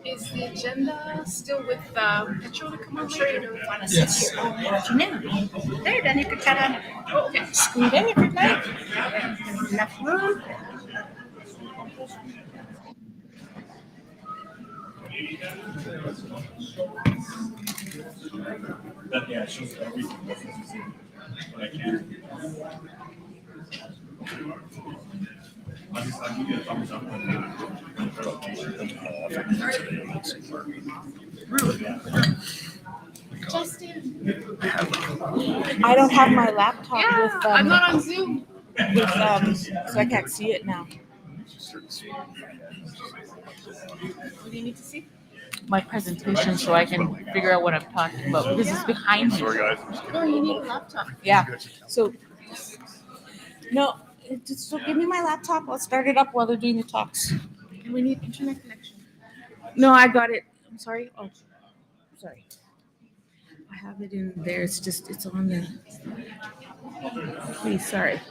Is the agenda still with Petro to come on later? You don't want to sit here all afternoon. There, then you could cut on. Oh, okay. Scoot in if you'd like. Enough room. Yeah, it shows everything. But I can't. I'll give you a thumbs up when Justin. I don't have my laptop Yeah, with I'm not on Zoom. so I can't see it now. What do you need to see? My presentation so I can figure out what I'm talking about because it's behind me. Sorry, guys. No, you need a laptop. Yeah. So so give me my laptop. I'll start it up while they're doing the talks. And we need internet connection. No, I got it. I'm sorry. Oh, sorry. I have it in there. It's on the. Please, sorry.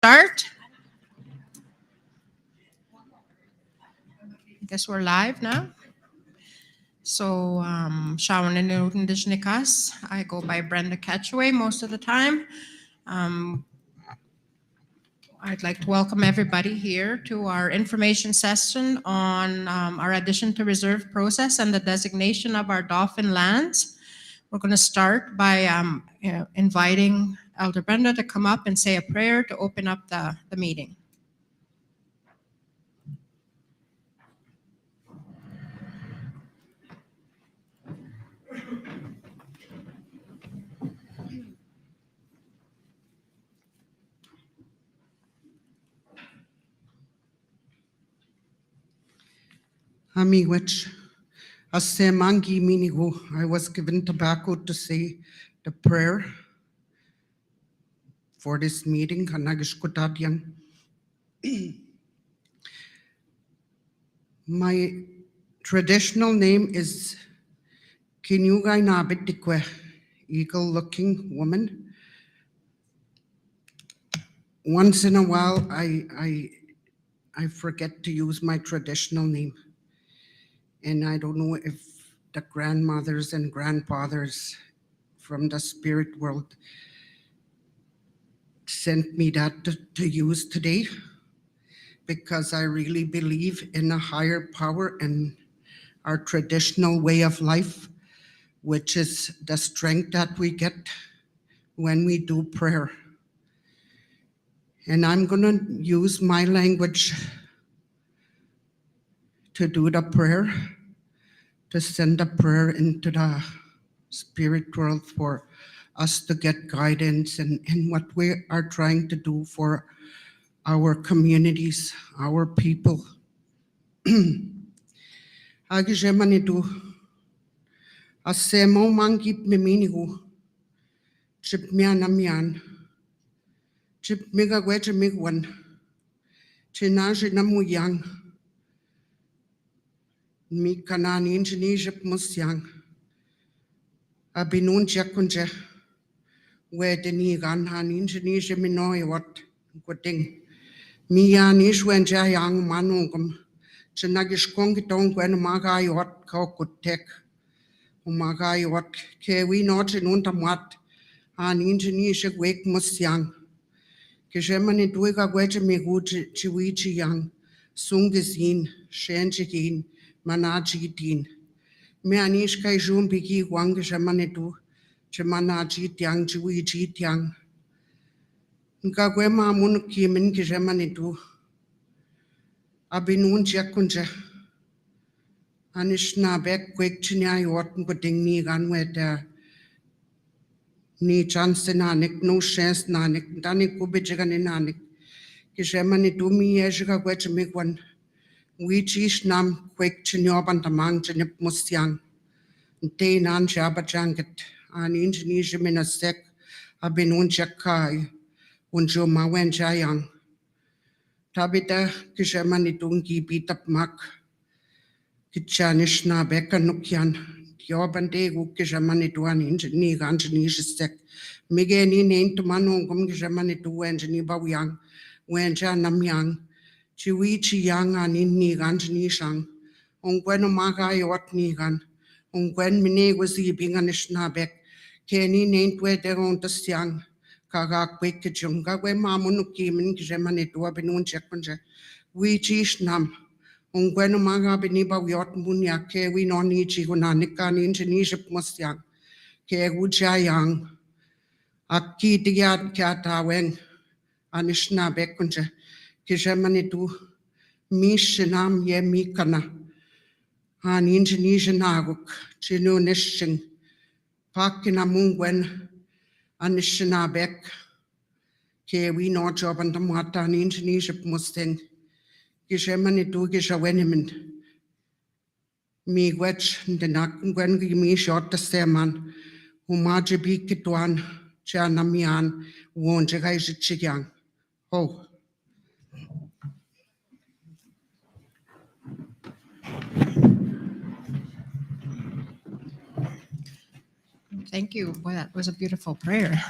Start. I guess we're live now. So, Shawan and Newton-Dishnikas. I go by Brenda Catchaway most of the time. I'd like to welcome everybody here to our information session on our addition to reserve process and the designation of our Dauphin lands. We're going to start by inviting Elder Brenda to come up and say a prayer to open up the meeting. Which as Semangi Minigo, I was given tobacco to say the prayer for this meeting. My traditional name is Minegoziibe, eagle-looking woman. Once in a while, I forget to use my traditional name. And I don't know if the grandmothers and grandfathers from the spirit world sent me that to use today, because I really believe in a higher power and our traditional way of life, which is the strength that we get when we do prayer. And I'm going to use my language to do the prayer, to send a prayer into the spirit world for us to get guidance in what we are trying to do for our communities, our people. Agijemanidu, asemo mangip meminigu, chip mian, chip miga wedge migwan, chinaji namuyang, mi kanani injinijip musyang, abinun jakunje, where the nigan han injinije minoi what gooding. Miyanish when jayang manungum, chinagish kongitong when magai what kaukutek, umagai what ke we not in untamat, an injinije wake musyang. Kishemani duiga wedge miguchi chiwichi yang, sungizin, shenjigin, manaji din. Meanish kai jumbigi wangishamani du, chimanaji tiang chiwichi tiang. Nkagwema mun kimin kishemani du. Abinun jakunja. Anishinaabe quick chinya yot kuting ni gan wet ni chance nanik no chance nanik danik kubichigan nanik kishemani tu mi yeshika kwech mikwan wichish nam quick chinyo bantamang chinip mustyang te nan shabajanket an injinisha minasek abin unchakai unjo mawen chayang tabita kishemani tungi bitap mak Anishinabe Kanukyan, Yobande Gukishamani to an engineer, Anishinabe, Migeni named to Manu Gumgishamani to Angeniba Yang, when Janam Yang, Chiwichi Yang and Inni Anjanishang, Ungwenumaga Yotnigan, Ungwen Minegoziibe Anishinabe, Kenny named where they own the Siang, Kaga Quakijunga, where Mamunuki Mingishamani to Abinun Chekunja, Wichish Nam. Ungwenu maga biniba wiot munya ke we non ichi gunanika ni injinisha mustyang ke gujayang aki digyat kyata wen Anishinaabe kunje kishamani tu mishinam ye mikana an injinisha naguk chinu nishing pakina mungwen Anishinaabe ke we no job and mata an injinisha mustang Gishamani tu gishawenement. Me wetch the nak when me shot the seman, Umaji bikituan, Janamian, won't chigang. Oh. Thank you. Boy, that was a beautiful prayer.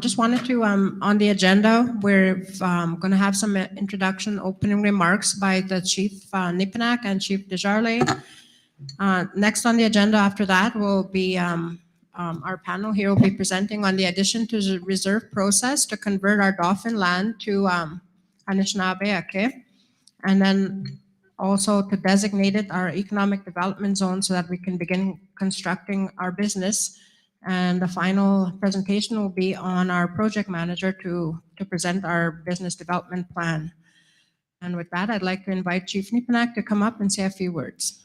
Just wanted to, on the agenda, we're going to have some introduction, opening remarks by the Chief Nipanak and Chief Desjardins. Next on the agenda after that will be our panel here will be presenting on the addition to the reserve process to convert our Dauphin land to Anishinabe Aki, and then also to designate it our economic development zone so that we can begin constructing our business. And the final presentation will be on our project manager to present our business development plan. And with that, I'd like to invite Chief Nipanak to come up and say a few words.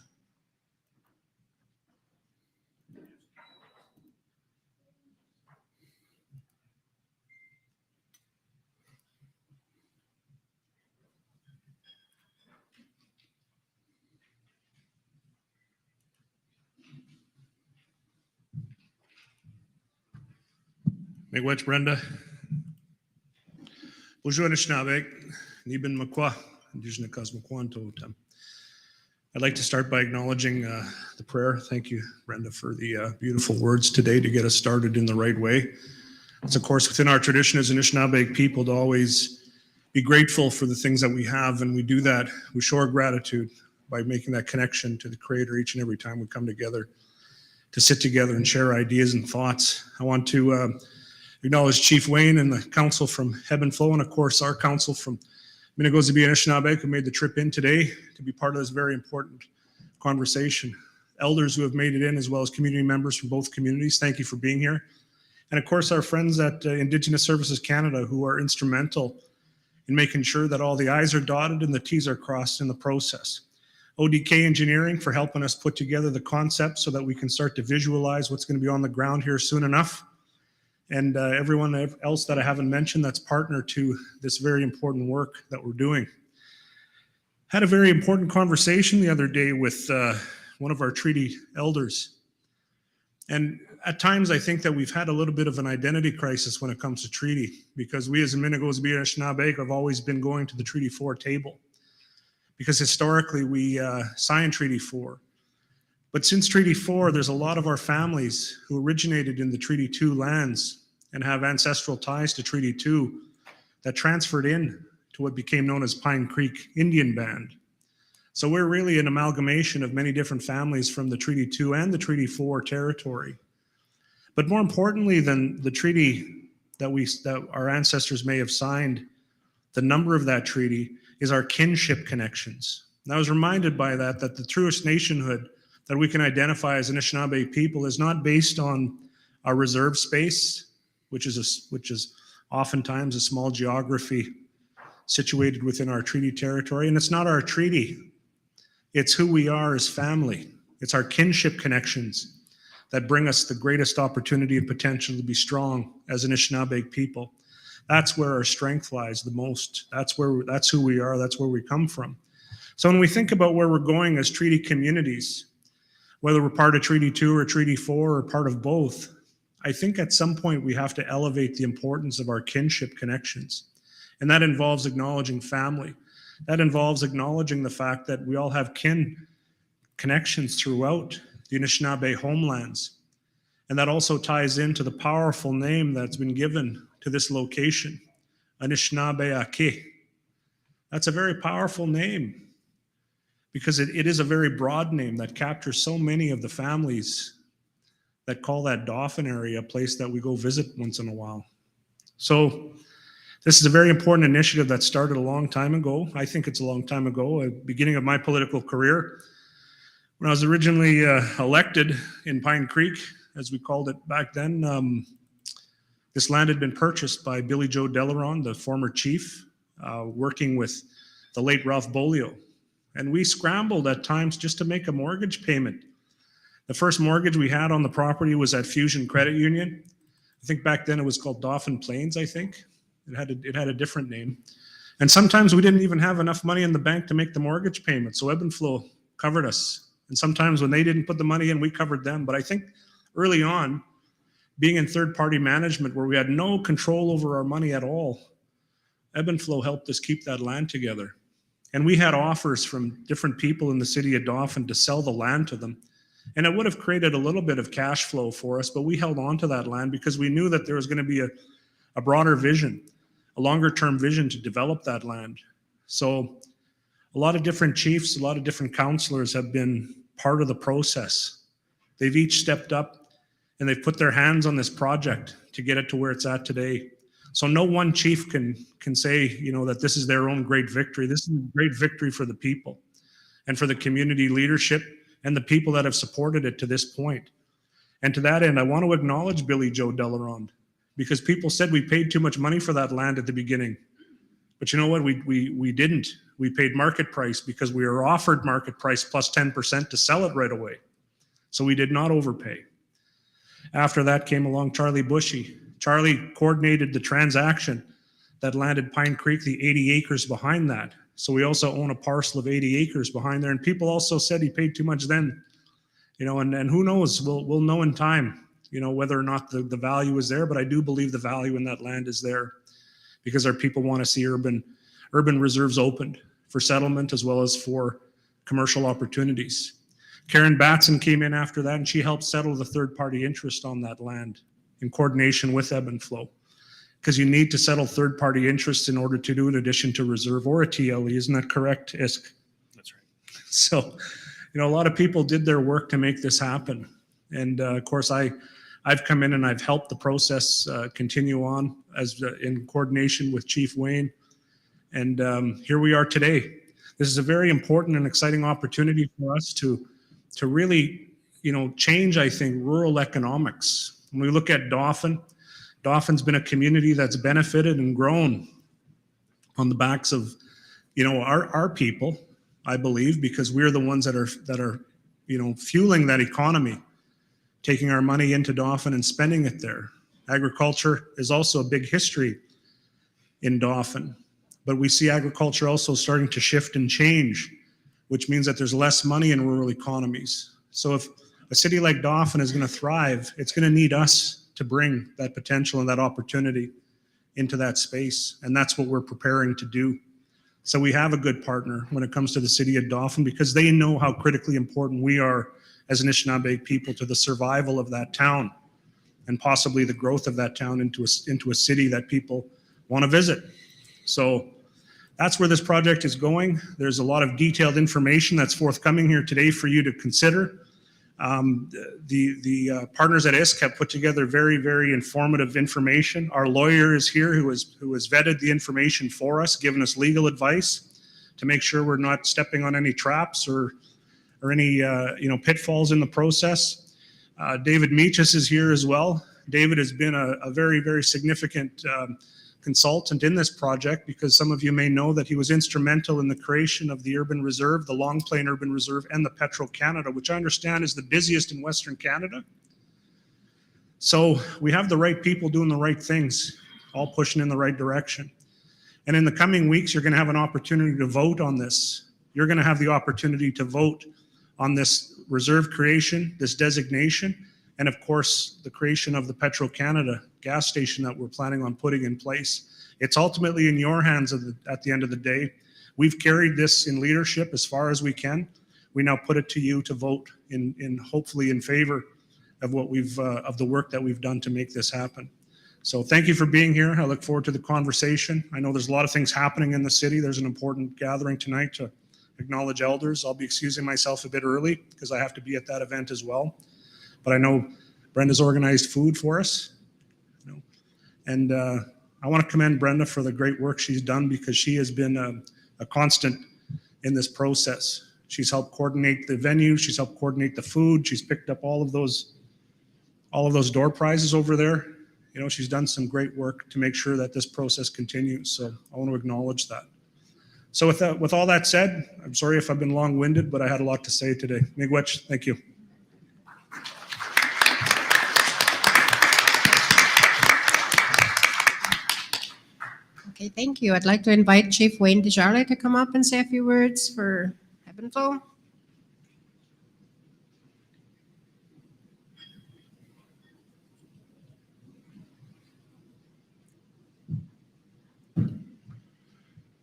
Miigwech Brenda. Bonjour Anishinaabe, Niben Makwa, Indigenous Makwanto. I'd like to start by acknowledging the prayer. Thank you, Brenda, for the beautiful words today to get us started in the right way. It's of course within our tradition as Anishinaabe people to always be grateful for the things that we have, and we do that. We show our gratitude by making that connection to the Creator each and every time we come together to sit together and share ideas and thoughts. I want to acknowledge Chief Wayne and the council from Ebb and Flow, and of course our council from Minegoziibe Anishinaabe who made the trip in today to be part of this very important conversation. Elders who have made it in, as well as community members from both communities, thank you for being here. And of course our friends at Indigenous Services Canada who are instrumental in making sure that all the I's are dotted and the T's are crossed in the process. ODK Engineering for helping us put together the concept so that we can start to visualize what's going to be on the ground here soon enough. And everyone else that I haven't mentioned that's partner to this very important work that we're doing. Had a very important conversation the other day with one of our treaty elders. And at times I think that we've had a little bit of an identity crisis when it comes to treaty, because we as a Minegoziibe Anishinaabe have always been going to the Treaty 4 table. Because historically we signed Treaty 4. But since Treaty 4, there's a lot of our families who originated in the Treaty 2 lands and have ancestral ties to Treaty 2 that transferred in to what became known as Pine Creek Indian Band. So we're really an amalgamation of many different families from the Treaty 2 and the Treaty 4 territory. But more importantly than the treaty that our ancestors may have signed, the number of that treaty is our kinship connections. And I was reminded by that the truest nationhood that we can identify as Anishinaabe people is not based on our reserve space, which is oftentimes a small geography situated within our treaty territory. And it's not our treaty It's who we are as family. It's our kinship connections that bring us the greatest opportunity and potential to be strong as Anishinaabe people. That's where our strength lies the most. That's who we are. That's where we come from. So when we think about where we're going as treaty communities, whether we're part of Treaty 2 or Treaty 4 or part of both, I think at some point we have to elevate the importance of our kinship connections. And that involves acknowledging family. That involves acknowledging the fact that we all have kin connections throughout the Anishinaabe homelands. And that also ties into the powerful name that's been given to this location, Anishinabe Aki. That's a very powerful name because it is a very broad name that captures so many of the families that call that Dauphin area a place that we go visit once in a while. So this is a very important initiative that started a long time ago. I think it's a long time ago, at the beginning of my political career. When I was originally elected in Pine Creek, as we called it back then, this land had been purchased by Billy Joe Delaron, the former chief, working with the late Ralph Bolio. And we scrambled at times just to make a mortgage payment. The first mortgage we had on the property was at Fusion Credit Union. I think back then it was called Dauphin Plains, I think. It had a different name. And sometimes we didn't even have enough money in the bank to make the mortgage payment. So Ebb and Flow covered us. And sometimes when they didn't put the money in, we covered them. But I think early on, being in third-party management where we had no control over our money at all, Ebb and Flow helped us keep that land together. And we had offers from different people in the city of Dauphin to sell the land to them. And it would have created a little bit of cash flow for us, but we held on to that land because we knew that there was going to be a broader vision, a longer-term vision to develop that land. So a lot of different chiefs, a lot of different councillors have been part of the process. They've each stepped up and they've put their hands on this project to get it to where it's at today. So no one chief can say, that this is their own great victory. This is a great victory for the people and for the community leadership and the people that have supported it to this point. And to that end, I want to acknowledge Billy Joe Delaron, because people said we paid too much money for that land at the beginning. But you know what? We didn't. We paid market price because we were offered market price plus 10% to sell it right away. So we did not overpay. After that came along Charlie Bushy. Charlie coordinated the transaction that landed Pine Creek, the 80 acres behind that. So we also own a parcel of 80 acres behind there. And people also said he paid too much then, and who knows, we'll know in time, whether or not the value is there. But I do believe the value in that land is there because our people want to see urban reserves opened for settlement as well as for commercial opportunities. Karen Batson came in after that and she helped settle the third-party interest on that land in coordination with Ebb and Flow. Because you need to settle third-party interests in order to do an addition to reserve or a TLE. Isn't that correct, Isk? That's right. So, a lot of people did their work to make this happen. And of course, I've come in and I've helped the process continue on as in coordination with Chief Wayne. And here we are today. This is a very important and exciting opportunity for us to really, change, I think, rural economics. When we look at Dauphin's been a community that's benefited and grown on the backs of, our people, I believe, because we're the ones that are, fueling that economy, taking our money into Dauphin and spending it there. Agriculture is also a big history in Dauphin, but we see agriculture also starting to shift and change, which means that there's less money in rural economies. So if a city like Dauphin is going to thrive, it's going to need us to bring that potential and that opportunity into that space. And that's what we're preparing to do. So we have a good partner when it comes to the city of Dauphin because they know how critically important we are as Anishinaabe people to the survival of that town and possibly the growth of that town into a city that people want to visit. So that's where this project is going. There's a lot of detailed information that's forthcoming here today for you to consider. The partners at ISK have put together very, very informative information. Our lawyer is here who has vetted the information for us, given us legal advice to make sure we're not stepping on any traps or any pitfalls in the process. David Meachus is here as well. David has been a very, very significant consultant in this project, because some of you may know that he was instrumental in the creation of the Urban Reserve, the Long Plain Urban Reserve, and the Petro-Canada, which I understand is the busiest in Western Canada. So we have the right people doing the right things, all pushing in the right direction. And in the coming weeks, you're going to have an opportunity to vote on this. You're going to have the opportunity to vote on this reserve creation, this designation, and of course, the creation of the Petro-Canada gas station that we're planning on putting in place. It's ultimately in your hands at the end of the day. We've carried this in leadership as far as we can. We now put it to you to vote in hopefully in favor of what of the work that we've done to make this happen. So thank you for being here. I look forward to the conversation. I know there's a lot of things happening in the city. There's an important gathering tonight to acknowledge elders. I'll be excusing myself a bit early because I have to be at that event as well. But I know Brenda's organized food for us. And I want to commend Brenda for the great work she's done, because she has been a constant in this process. She's helped coordinate the venue. She's helped coordinate the food. She's picked up all of those door prizes over there. She's done some great work to make sure that this process continues. So I want to acknowledge that. So with all that said, I'm sorry if I've been long-winded, but I had a lot to say today. Miigwech, thank you. Okay, thank you. I'd like to invite Chief Wayne Desjardins to come up and say a few words for Ebb and Flow.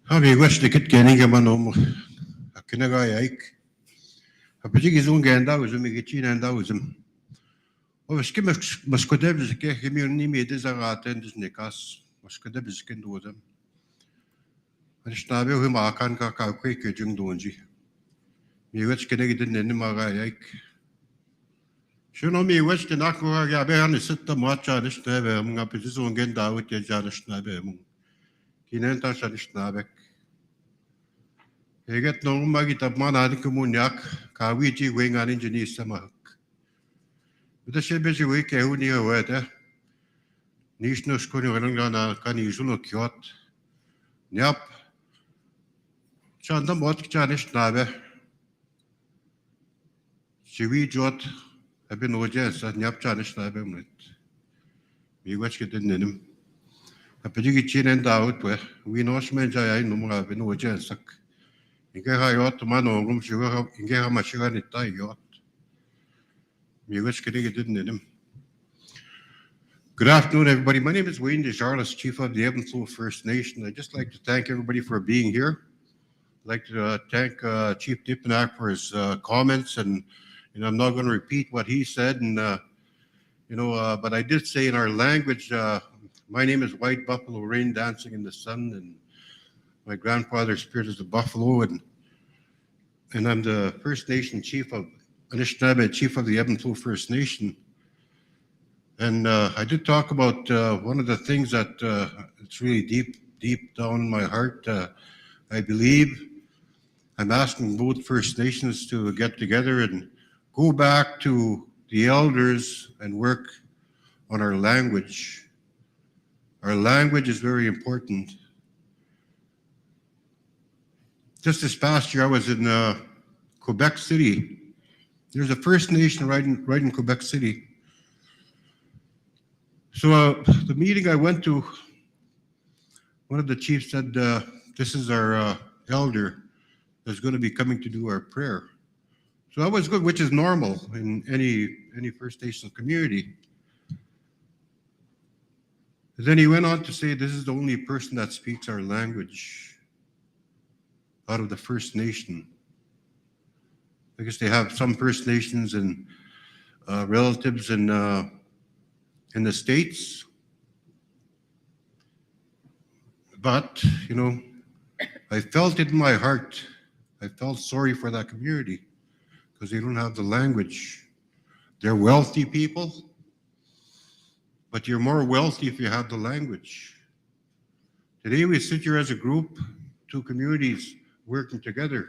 Miigwech dikit kening manom kinaga yaik. Apetigi zung genda uzum igichin enda uzum. Oveski maskodev zike himuni medizagaten disnekas maskodev zken dozum. Anishinaabe hum akan ka kwe kejung donji. Miigwech kenegi din nenimaga yaik. Shuno miigwech dinakwa gabe anisit macha Anishinaabe mga petizung genda ut ya Anishinaabe mung. Kinenta Anishinaabe. Eget normal kitap manadi kumunyak kawiji wengan engineer sama. Udah sebesi wek ehuni awet Nishno skoni orangana kanisuno kiot. Nyap. Chanda mot Anishinaabe. Siwi jot hebben ojes nyap Anishinaabe mut. Miigwech kedin nenim. Apetigi chinen daut we nosmen jaya numra ben ojes sak. Inge hayot manongum shiga inge hamashiga nita yot. Miigwech kedin nenim. Good afternoon, everybody. My name is Wayne Desjardins, Chief of the Ebb and Flow First Nation. I'd just like to thank everybody for being here. I'd like to thank Chief Dipanak for his comments, and I'm not going to repeat what he said. And but I did say in our language, my name is White Buffalo Rain Dancing in the Sun, and my grandfather's spirit is the buffalo, and I'm the First Nation Chief of Anishinaabe, Chief of the Ebb and Flow First Nation. And I did talk about one of the things that it's really deep down in my heart. I believe I'm asking both First Nations to get together and go back to the elders and work on our language. Our language is very important. Just this past year, I was in Quebec City. There's a First Nation right in Quebec City. So the meeting I went to, one of the chiefs said, this is our elder that's going to be coming to do our prayer. So that was good, which is normal in any First Nation community. And then he went on to say, this is the only person that speaks our language out of the First Nation. I guess they have some First Nations and relatives in the States. But, I felt it in my heart. I felt sorry for that community because they don't have the language. They're wealthy people, but you're more wealthy if you have the language. Today we sit here as a group, two communities working together.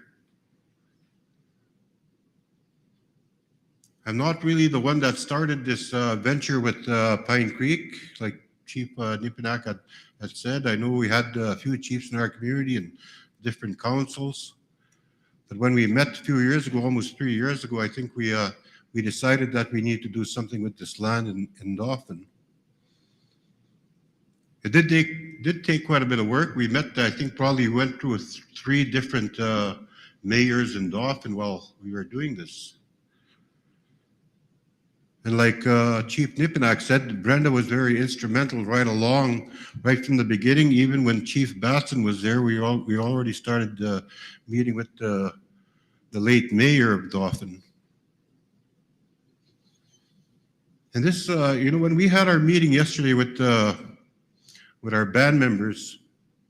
I'm not really the one that started this venture with Pine Creek, like Chief Nipinak had said. I know we had a few chiefs in our community and different councils. But when we met a few years ago, almost 3 years ago, I think we decided that we need to do something with this land in Dauphin. It did take quite a bit of work. We met, I think, probably went through 3 different mayors in Dauphin while we were doing this. And like Chief Nipinak said, Brenda was very instrumental right along, right from the beginning. Even when Chief Baston was there, we already started meeting with the late mayor of Dauphin. And this, when we had our meeting yesterday with our band members,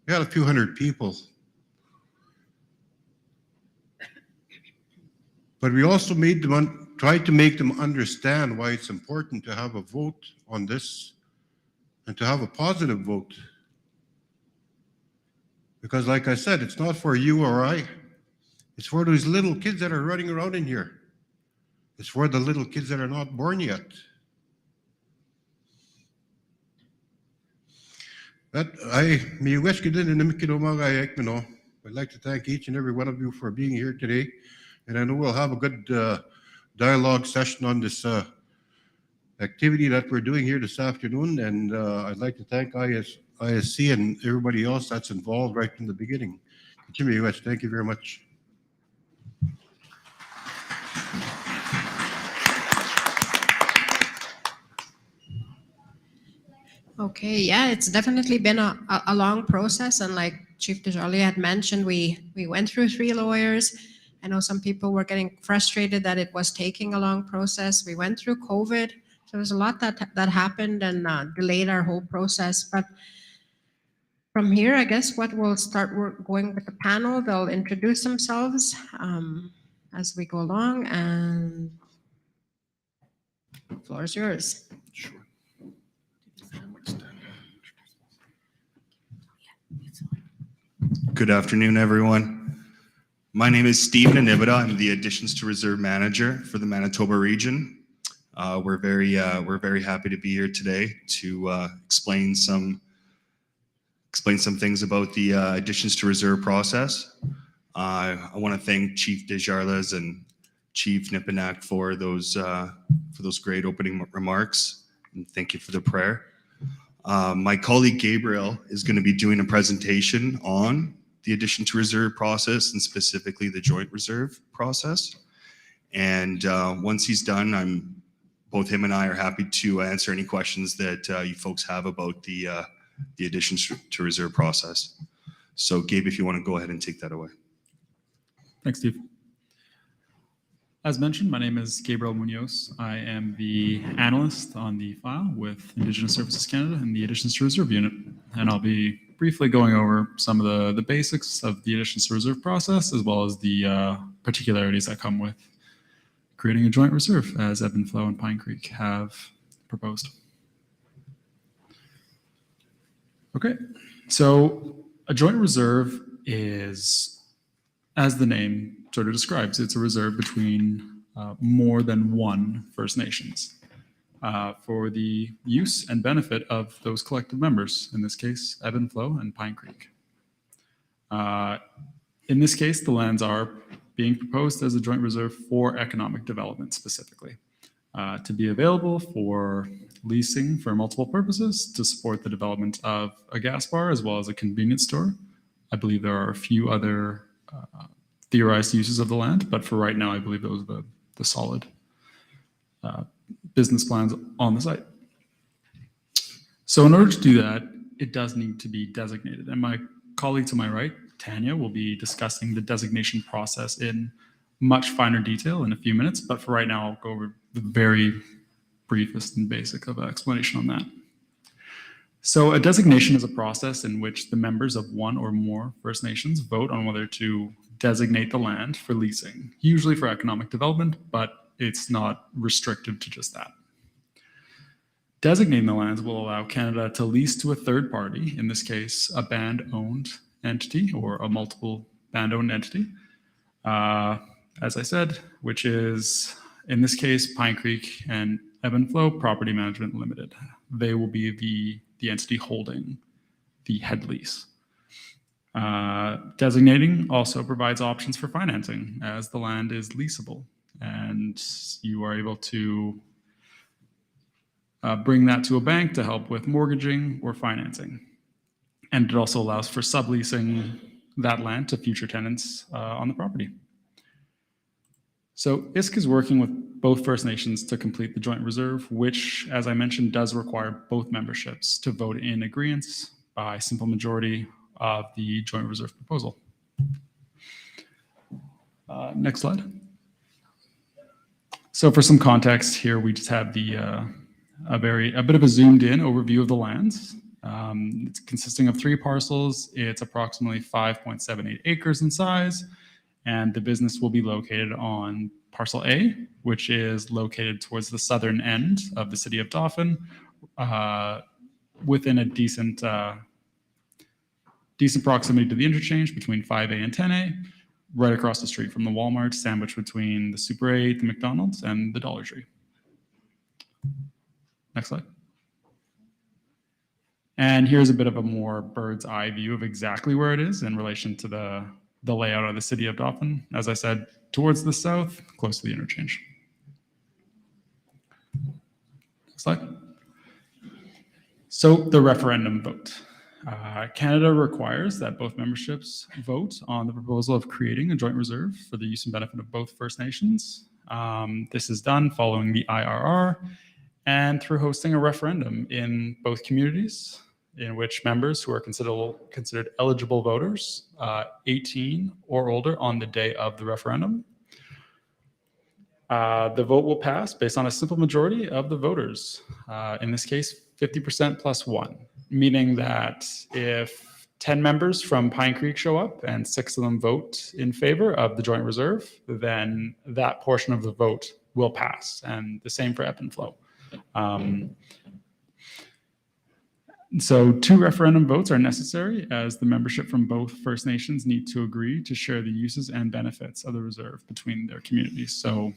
we had a few hundred people. But we also tried to make them understand why it's important to have a vote on this and to have a positive vote. Because like I said, it's not for you or I. It's for those little kids that are running around in here. It's for the little kids that are not born yet. I'd like to thank each and every one of you for being here today. And I know we'll have a good dialogue session on this activity that we're doing here this afternoon. And I'd like to thank ISC and everybody else that's involved right from the beginning. Thank you very much. Okay, yeah, it's definitely been a long process. And like Chief Desjardins had mentioned, we went through 3 lawyers. I know some people were getting frustrated that it was taking a long process. We went through COVID. So there's a lot that happened and delayed our whole process. But from here, I guess what we'll start going with the panel, they'll introduce themselves as we go along, and the floor is yours. Sure. Good afternoon, everyone. My name is Steve Nanibida. I'm the Additions to Reserve Manager for the Manitoba region. We're very happy to be here today to explain some things about the Additions to Reserve process. I want to thank Chief Desjardins and Chief Nipinak for those great opening remarks, and thank you for the prayer. My colleague Gabriel is going to be doing a presentation on the Addition to Reserve process and specifically the Joint Reserve process. And once he's done, both him and I are happy to answer any questions that you folks have about the Addition to Reserve process. So Gabe, if you want to go ahead and take that away. Thanks, Steve. As mentioned, my name is Gabriel Munoz. I am the analyst on the file with Indigenous Services Canada and the Additions to Reserve unit. And I'll be briefly going over some of the basics of the Additions to Reserve process, as well as the particularities that come with creating a joint reserve, as Ebb and Flow and Pine Creek have proposed. Okay, so a joint reserve is, as the name sort of describes, it's a reserve between more than one First Nations for the use and benefit of those collective members, in this case, Ebb and Flow and Pine Creek. In this case, the lands are being proposed as a joint reserve for economic development specifically, to be available for leasing for multiple purposes, to support the development of a gas bar as well as a convenience store. I believe there are a few other theorized uses of the land, but for right now, I believe those are the solid business plans on the site. So in order to do that, it does need to be designated. And my colleague to my right, Tanya, will be discussing the designation process in much finer detail in a few minutes, but for right now, I'll go over the very briefest and basic of an explanation on that. So a designation is a process in which the members of one or more First Nations vote on whether to designate the land for leasing, usually for economic development, but it's not restricted to just that. Designating the lands will allow Canada to lease to a third party, in this case, a band-owned entity or a multiple band-owned entity, as I said, which is, in this case, Pine Creek and Ebb and Flow Property Management Limited. They will be the the entity holding the head lease. Designating also provides options for financing, as the land is leasable, and you are able to bring that to a bank to help with mortgaging or financing. And it also allows for subleasing that land to future tenants on the property. So ISK is working with both First Nations to complete the joint reserve, which, as I mentioned, does require both memberships to vote in agreement by simple majority of the joint reserve proposal. Next slide. So for some context here, we just have a bit of a zoomed in overview of the lands. It's consisting of 3 parcels. It's approximately 5.78 acres in size, and the business will be located on parcel A, which is located towards the southern end of the City of Dauphin, within a decent proximity to the interchange between 5A and 10A, right across the street from the Walmart, sandwiched between the Super 8, the McDonald's, and the Dollar Tree. Next slide. And here's a bit of a more bird's eye view of exactly where it is in relation to the layout of the City of Dauphin. As I said, towards the south, close to the interchange. Next slide. So the referendum vote. Canada requires that both memberships vote on the proposal of creating a joint reserve for the use and benefit of both First Nations. This is done following the IRR and through hosting a referendum in both communities, in which members who are considered eligible voters, 18 or older on the day of the referendum. The vote will pass based on a simple majority of the voters. In this case, 50% plus 1, meaning that if 10 members from Pine Creek show up and 6 of them vote in favor of the joint reserve, then that portion of the vote will pass, and the same for ebb and flow. So 2 referendum votes are necessary, as the membership from both First Nations need to agree to share the uses and benefits of the reserve between their communities. So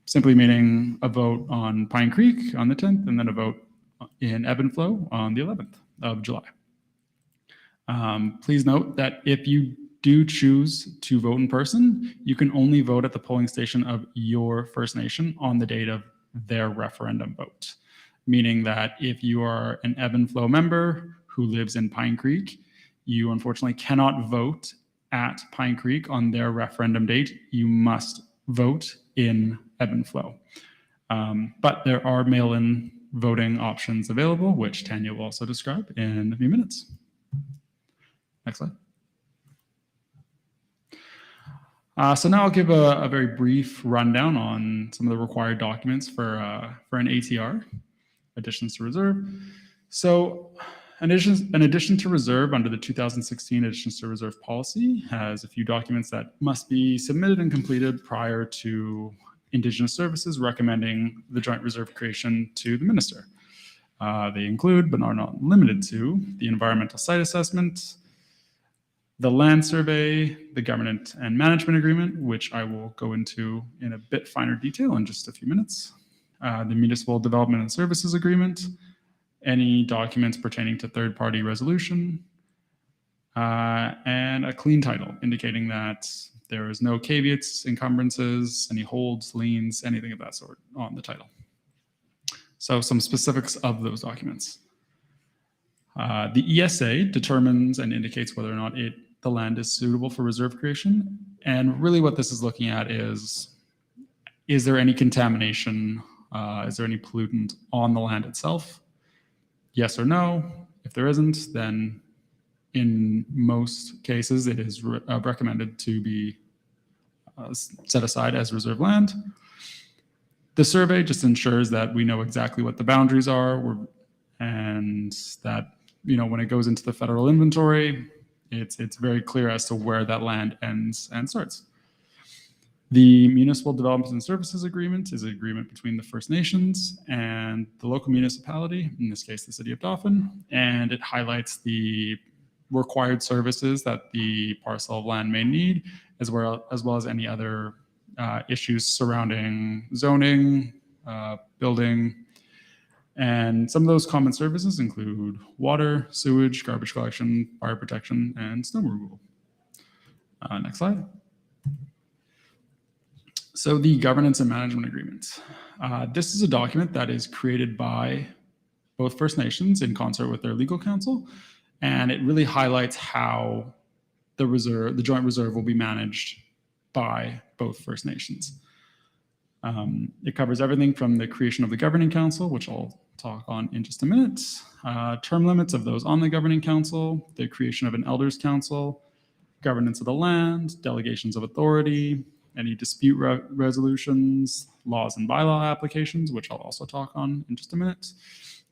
simply meaning a vote on Pine Creek on the 10th, and then a vote in ebb and flow on the 11th of July. Please note that if you do choose to vote in person, you can only vote at the polling station of your First Nation on the date of their referendum vote. Meaning that if you are an ebb and flow member who lives in Pine Creek, you unfortunately cannot vote at Pine Creek on their referendum date. You must vote in ebb and flow. But there are mail-in voting options available, which Tanya will also describe in a few minutes. Next slide. So now I'll give a very brief rundown on some of the required documents for an ATR, additions to reserve. So an addition to reserve under the 2016 Additions to Reserve policy has a few documents that must be submitted and completed prior to Indigenous Services recommending the joint reserve creation to the minister. They include, but are not limited to, the environmental site assessment, the land survey, the government and management agreement, which I will go into in a bit finer detail in just a few minutes, the municipal development and services agreement, any documents pertaining to third-party resolution, and a clean title indicating that there is no caveats, encumbrances, any holds, liens, anything of that sort on the title. So some specifics of those documents. The ESA determines and indicates whether or not the land is suitable for reserve creation. And really what this is looking at is there any contamination? Is there any pollutant on the land itself? Yes or no. If there isn't, then in most cases, it is recommended to be set aside as reserve land. The survey just ensures that we know exactly what the boundaries are, and that, when it goes into the federal inventory, it's very clear as to where that land ends and starts. The Municipal Development and Services Agreement is an agreement between the First Nations and the local municipality, in this case, the City of Dauphin, and it highlights the required services that the parcel of land may need, as well as any other issues surrounding zoning, building, And some of those common services include water, sewage, garbage collection, fire protection, and snow removal. Next slide. So the governance and management agreement. This is a document that is created by both First Nations in concert with their legal counsel, and it really highlights how the joint reserve will be managed by both First Nations. It covers everything from the creation of the governing council, which I'll talk on in just a minute, term limits of those on the governing council, the creation of an elders council, governance of the land, delegations of authority, any dispute resolutions, laws and bylaw applications, which I'll also talk on in just a minute,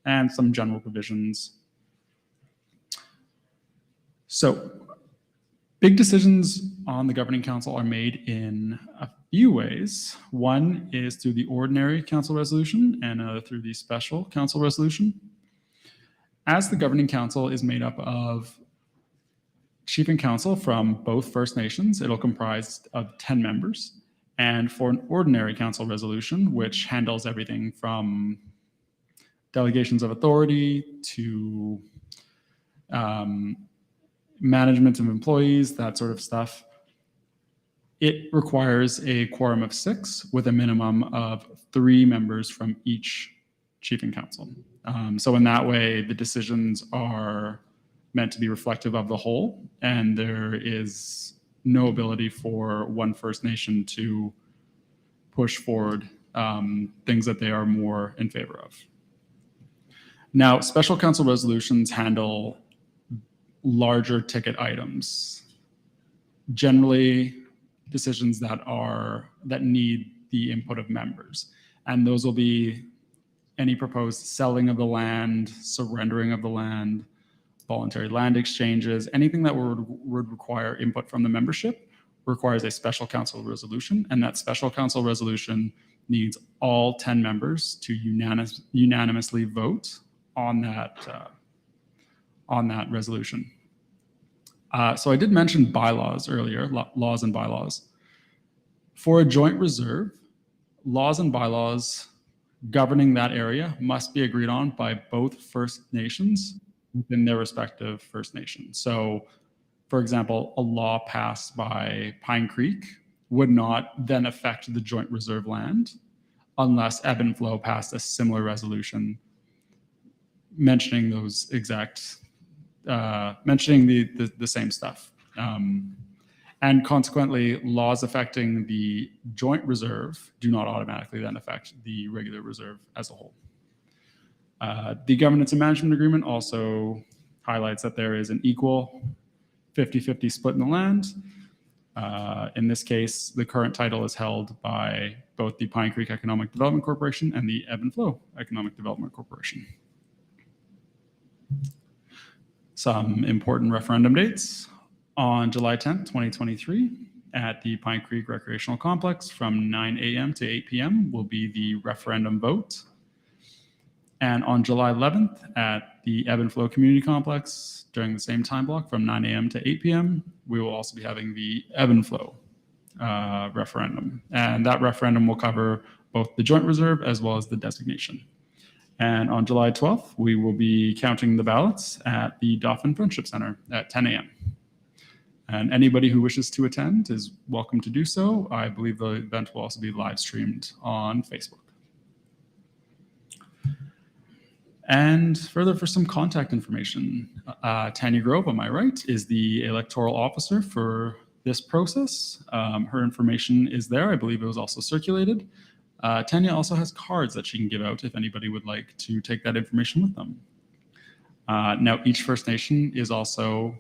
and some general provisions. So big decisions on the governing council are made in a few ways. One is through the ordinary council resolution and another through the special council resolution. As the governing council is made up of chief and council from both First Nations, it'll comprise of 10 members. And for an ordinary council resolution, which handles everything from delegations of authority to management of employees, that sort of stuff, it requires a quorum of 6 with a minimum of 3 members from each chief and council. So in that way, the decisions are meant to be reflective of the whole, and there is no ability for one First Nation to push forward things that they are more in favor of. Now, special council resolutions handle larger ticket items, generally decisions that need the input of members, and those will be any proposed selling of the land, surrendering of the land, voluntary land exchanges, anything that would require input from the membership requires a special council resolution, and that special council resolution needs all 10 members to unanimously vote on that resolution. So I did mention bylaws earlier, laws and bylaws. For a joint reserve, laws and bylaws governing that area must be agreed on by both First Nations within their respective First Nation. So, for example, a law passed by Pine Creek would not then affect the joint reserve land unless Ebb and Flow passed a similar resolution mentioning those exact, mentioning the same stuff. And consequently, laws affecting the joint reserve do not automatically then affect the regular reserve as a whole. The governance and management agreement also highlights that there is an equal 50-50 split in the land. In this case, the current title is held by both the Pine Creek Economic Development Corporation and the Ebb and Flow Economic Development Corporation. Some important referendum dates. On July 10th, 2023, at the Pine Creek Recreational Complex from 9 a.m. to 8 p.m. will be the referendum vote. And on July 11th, at the Ebb and Flow Community Complex, during the same time block from 9 a.m. to 8 p.m., we will also be having the Ebb and Flow referendum. And that referendum will cover both the joint reserve as well as the designation. And on July 12th, we will be counting the ballots at the Dauphin Friendship Center at 10 a.m. And anybody who wishes to attend is welcome to do so. I believe the event will also be live streamed on Facebook. And further, for some contact information, Tanya Grove, on my right, is the electoral officer for this process. Her information is there. I believe it was also circulated. Tanya also has cards that she can give out if anybody would like to take that information with them. Now, each First Nation is also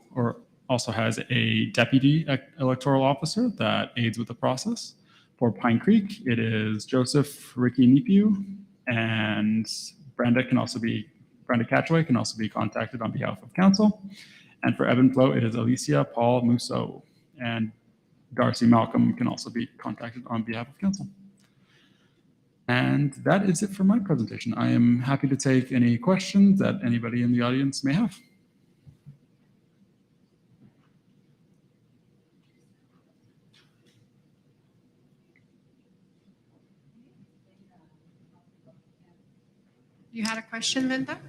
has a deputy electoral officer that aids with the process. For Pine Creek, it is Joseph Ricky Nipiu, and Brenda Catchaway can also be contacted on behalf of council. And for Ebb and Flow, it is Alicia Paul Musso, and Darcy Malcolm can also be contacted on behalf of council. And that is it for my presentation. I am happy to take any questions that anybody in the audience may have. You had a question, Linda?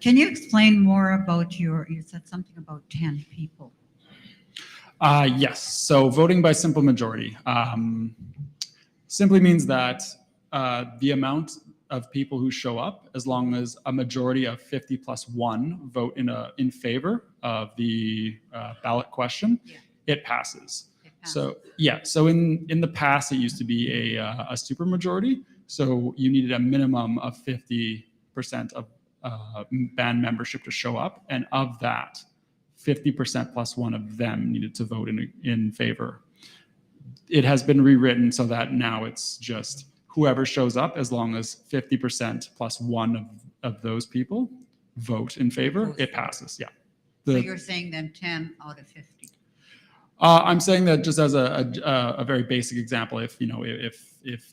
Can you explain more about you said something about 10 people? Yes. So voting by simple majority simply means that the amount of people who show up, as long as a majority of 50 plus 1 vote in favor of the ballot question, it passes. So yeah. So in the past, it used to be a supermajority. So you needed a minimum of 50% of band membership to show up, and of that, 50% plus 1 of them needed to vote in favor. It has been rewritten so that now it's just whoever shows up, as long as 50% plus 1 of those people vote in favor, it passes. Yeah. So you're saying then 10 out of 50? I'm saying that just as a very basic example, if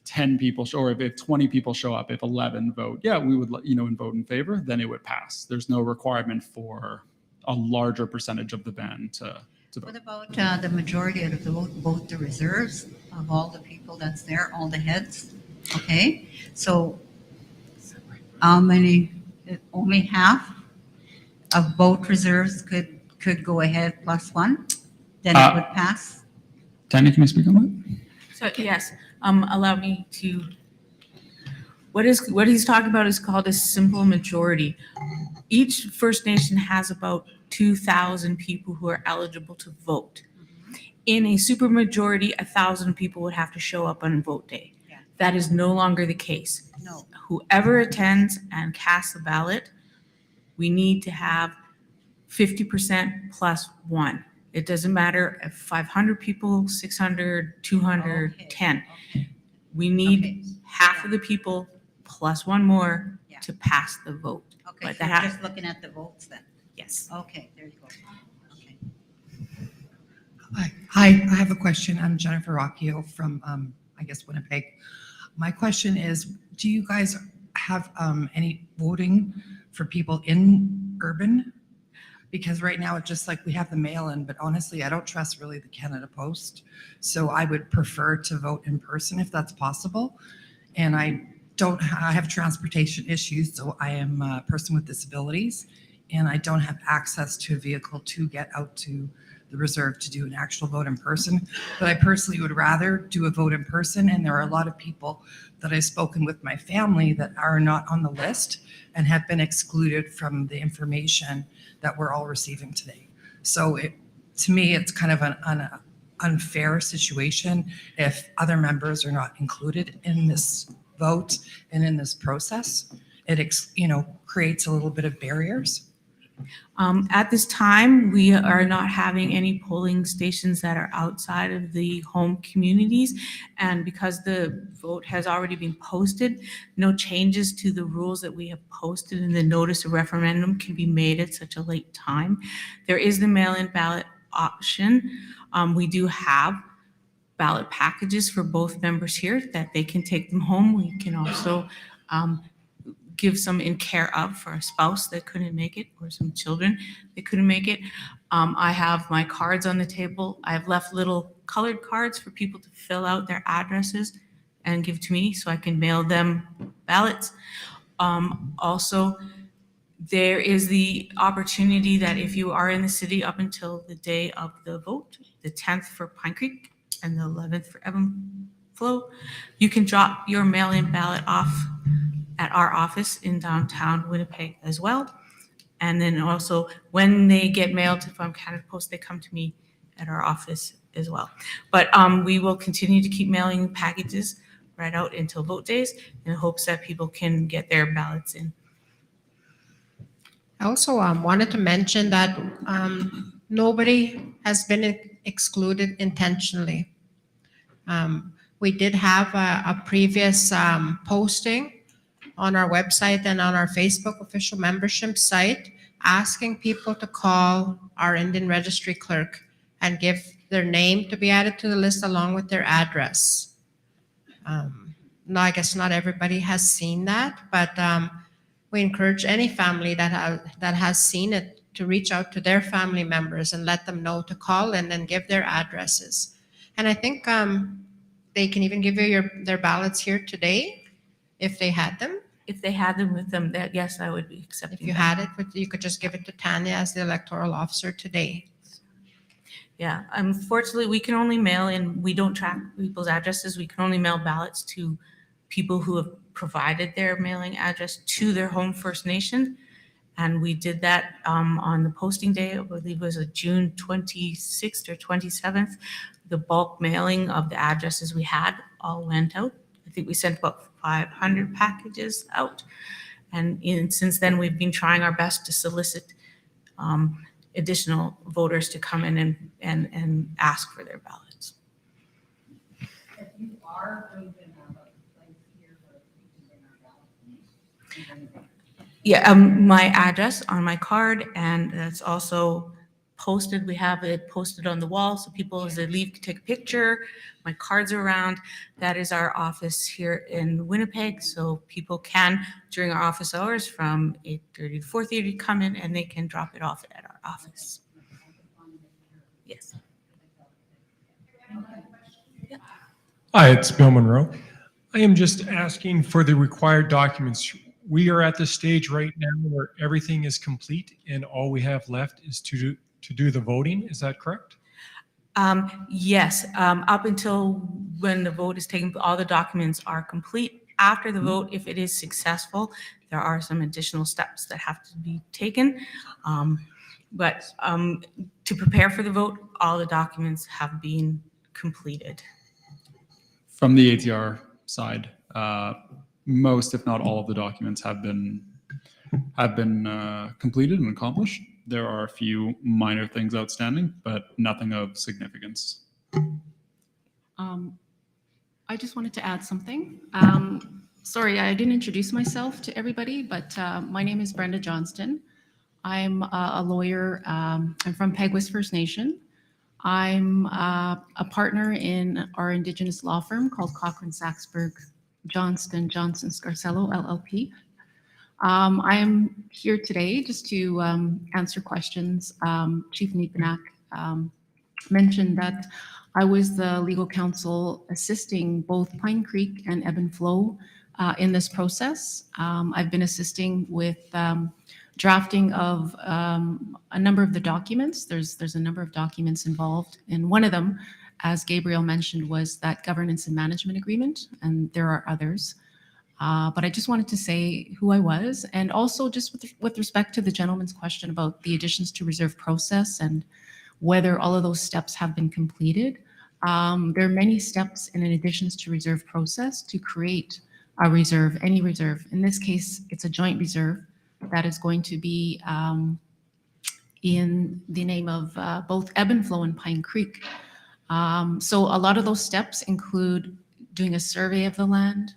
10 people show, or if 20 people show up, if 11 vote, yeah, we would and vote in favor, then it would pass. There's no requirement for a larger percentage of the band to vote. What about the majority of the vote, both the reserves of all the people that's there, all the heads? Okay, so how many? Only half of both reserves could go ahead plus 1, then it would pass. Tanya, can you speak on that? So yes, allow me to. What he's talking about is called a simple majority. Each First Nation has about 2,000 people who are eligible to vote. In a supermajority, 1,000 people would have to show up on vote day. Yeah. That is no longer the case. No. Whoever attends and casts a ballot, we need to have 50% plus 1. It doesn't matter if 500 people, 600, 200, Okay. 10. We need Okay. half of the people plus 1 more Yeah. to pass the vote. Okay, But so that we're just looking at the votes then. Yes. Okay, there you go. Okay. Hi, I have a question. I'm Jennifer Rocchio from, I guess, Winnipeg. My question is, do you guys have any voting for people in urban? Because right now it's just like we have the mail-in, but honestly, I don't trust really the Canada Post. So I would prefer to vote in person if that's possible. And I have transportation issues, so I am a person with disabilities, and I don't have access to a vehicle to get out to the reserve to do an actual vote in person. But I personally would rather do a vote in person, and there are a lot of people that I've spoken with my family that are not on the list and have been excluded from the information that we're all receiving today. So to me, it's kind of an unfair situation if other members are not included in this vote and in this process. It creates a little bit of barriers. At this time, we are not having any polling stations that are outside of the home communities. And because the vote has already been posted, no changes to the rules that we have posted in the notice of referendum can be made at such a late time. There is the mail-in ballot option. We do have ballot packages for both members here that they can take them home. We can also give some in care of for a spouse that couldn't make it, or some children that couldn't make it. I have my cards on the table. I've left little colored cards for people to fill out their addresses and give to me so I can mail them ballots. Also, there is the opportunity that if you are in the city up until the day of the vote, the 10th for Pine Creek and the 11th for Evanflow, you can drop your mail-in ballot off at our office in downtown Winnipeg as well. And then also when they get mailed from Canada Post, they come to me at our office as well. But we will continue to keep mailing packages right out until vote days in hopes that people can get their ballots in. I also wanted to mention that nobody has been excluded intentionally. We did have a previous posting on our website and on our Facebook official membership site asking people to call our Indian registry clerk and give their name to be added to the list along with their address. No, I guess not everybody has seen that, but we encourage any family that has seen it to reach out to their family members and let them know to call and then give their addresses. And I think they can even give you their ballots here today if they had them. If they had them with them, that, yes, I would be accepting If you that. had it, but you could just give it to Tanya as the electoral officer today. Yeah, unfortunately, we can only mail in, we don't track people's addresses. We can only mail ballots to people who have provided their mailing address to their home First Nation. And we did that on the posting day, I believe it was a June 26th or 27th. The bulk mailing of the addresses we had all went out. I think we sent about 500 packages out. And since then, we've been trying our best to solicit additional voters to come in and ask for their ballots. If you are going to have a place here where we can bring our ballots. Yeah, my address on my card, and that's also posted. We have it posted on the wall, so people as they leave can take a picture. My cards are around. That is our office here in Winnipeg, so people can, during our office hours from 8:30 to 4:30, come in and they can drop it off at our office. Yes. Hi, it's Bill Monroe. I am just asking for the required documents. We are at the stage right now where everything is complete and all we have left is to do the voting. Is that correct? Yes, up until when the vote is taken, all the documents are complete. After the vote, if it is successful, there are some additional steps that have to be taken. But to prepare for the vote, all the documents have been completed. From the ATR side, most, if not all, of the documents have been completed and accomplished. There are a few minor things outstanding, but nothing of significance. I just wanted to add something. Sorry, I didn't introduce myself to everybody, but my name is Brenda Johnston. I'm a lawyer. I'm from Peguis First Nation. I'm a partner in our Indigenous law firm called Cochrane Saxberg Johnston Scarcello LLP. I am here today just to answer questions. Chief Neepanak mentioned that I was the legal counsel assisting both Pine Creek and Ebb and Flow in this process. I've been assisting with drafting of a number of the documents. There's a number of documents involved, and one of them, as Gabriel mentioned, was that governance and management agreement, and there are others. But I just wanted to say who I was, and also just with respect to the gentleman's question about the additions to reserve process and whether all of those steps have been completed. There are many steps in an additions to reserve process to create a reserve, any reserve. In this case, it's a joint reserve that is going to be in the name of both Ebb and Flow and Pine Creek. So a lot of those steps include doing a survey of the land,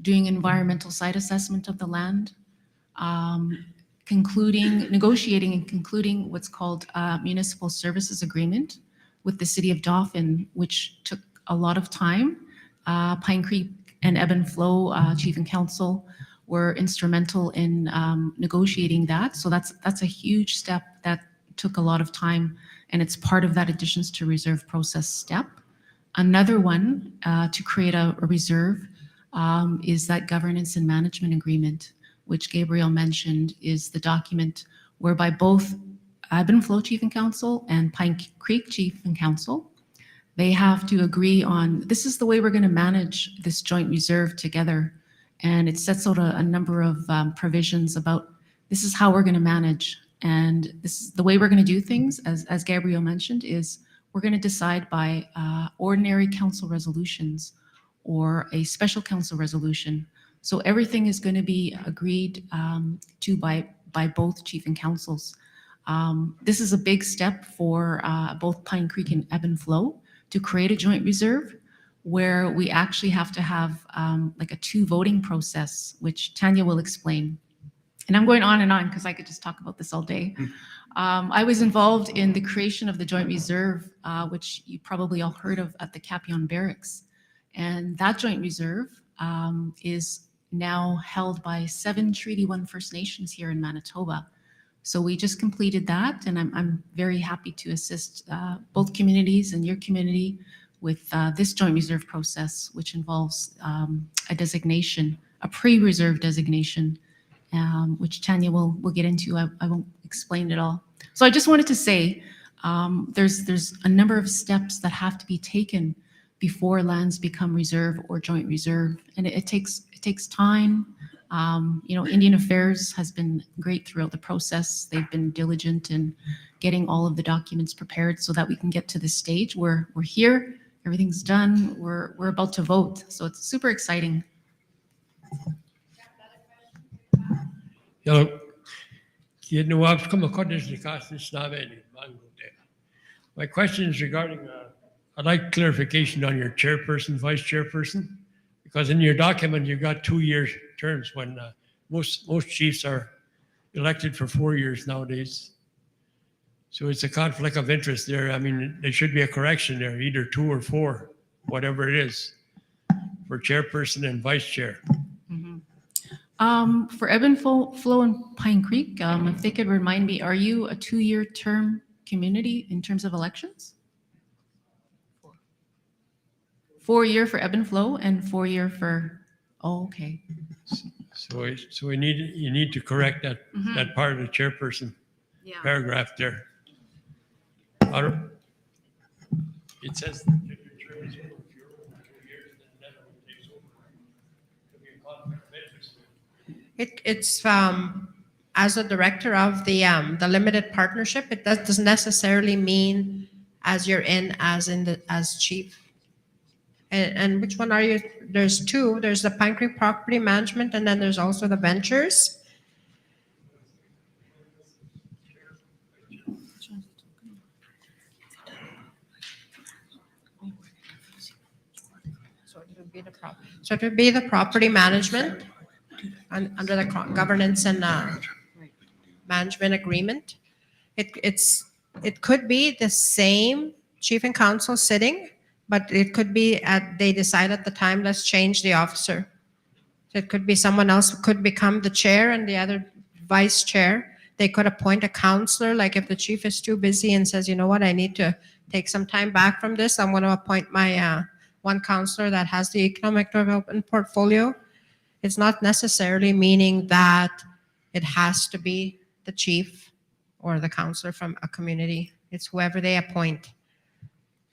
doing environmental site assessment of the land, negotiating and concluding what's called a municipal services agreement with the City of Dauphin, which took a lot of time. Pine Creek and Ebb and Flow Chief and Council were instrumental in negotiating that. So that's a huge step that took a lot of time, and it's part of that additions to reserve process step. Another one to create a reserve is that governance and management agreement, which Gabriel mentioned is the document whereby both Ebb and Flow Chief and Council and Pine Creek Chief and Council, they have to agree on, this is the way we're going to manage this joint reserve together. And it sets out a number of provisions about this is how we're going to manage. And this is the way we're going to do things, as Gabriel mentioned, is we're going to decide by ordinary council resolutions or a special council resolution. So everything is going to be agreed to by both chief and councils. This is a big step for both Pine Creek and Ebb and Flow to create a joint reserve where we actually have to have like a 2 voting process, which Tanya will explain. And I'm going on and on because I could just talk about this all day. I was involved in the creation of the joint reserve, which you probably all heard of at the Capion Barracks. And that joint reserve is now held by 7 Treaty 1 First Nations here in Manitoba. So we just completed that, and I'm very happy to assist both communities and your community with this joint reserve process, which involves a designation, a pre-reserve designation, which Tanya will get into. I won't explain it all. So I just wanted to say there's a number of steps that have to be taken before lands become reserve or joint reserve, and it takes time. Indian Affairs has been great throughout the process. They've been diligent in getting all of the documents prepared so that we can get to this stage where we're here, everything's done, we're about to vote. So it's super exciting. Hello. My question is regarding, I'd like clarification on your chairperson, vice chairperson, because in your document, you've got 2-year terms when most chiefs are elected for 4 years nowadays. So it's a conflict of interest there. I mean, there should be a correction there, either 2 or 4, whatever it is, for chairperson and vice chair. For Ebb and Flow and Pine Creek, if they could remind me, are you a 2-year term community in terms of elections? 4-year for Ebb and Flow and 4-year for, oh, okay. So you need to correct that part of the chairperson Yeah. paragraph there. It says that your term is over if you're over 2 years, then it takes over. Could be a conflict of interest. It's as a director of the limited partnership, it doesn't necessarily mean as you're in as chief. And which one are you? There's 2. There's the Pine Creek Property Management, and then there's also the Ventures. So it would be the property management under the governance and management agreement. It could be the same chief and council sitting, but it could be they decide at the time, let's change the officer. So it could be someone else who could become the chair and the other vice chair. They could appoint a counselor, like if the chief is too busy and says, you know what, I need to take some time back from this. I'm going to appoint my one counselor that has the economic development portfolio. It's not necessarily meaning that it has to be the chief or the counselor from a community. It's whoever they appoint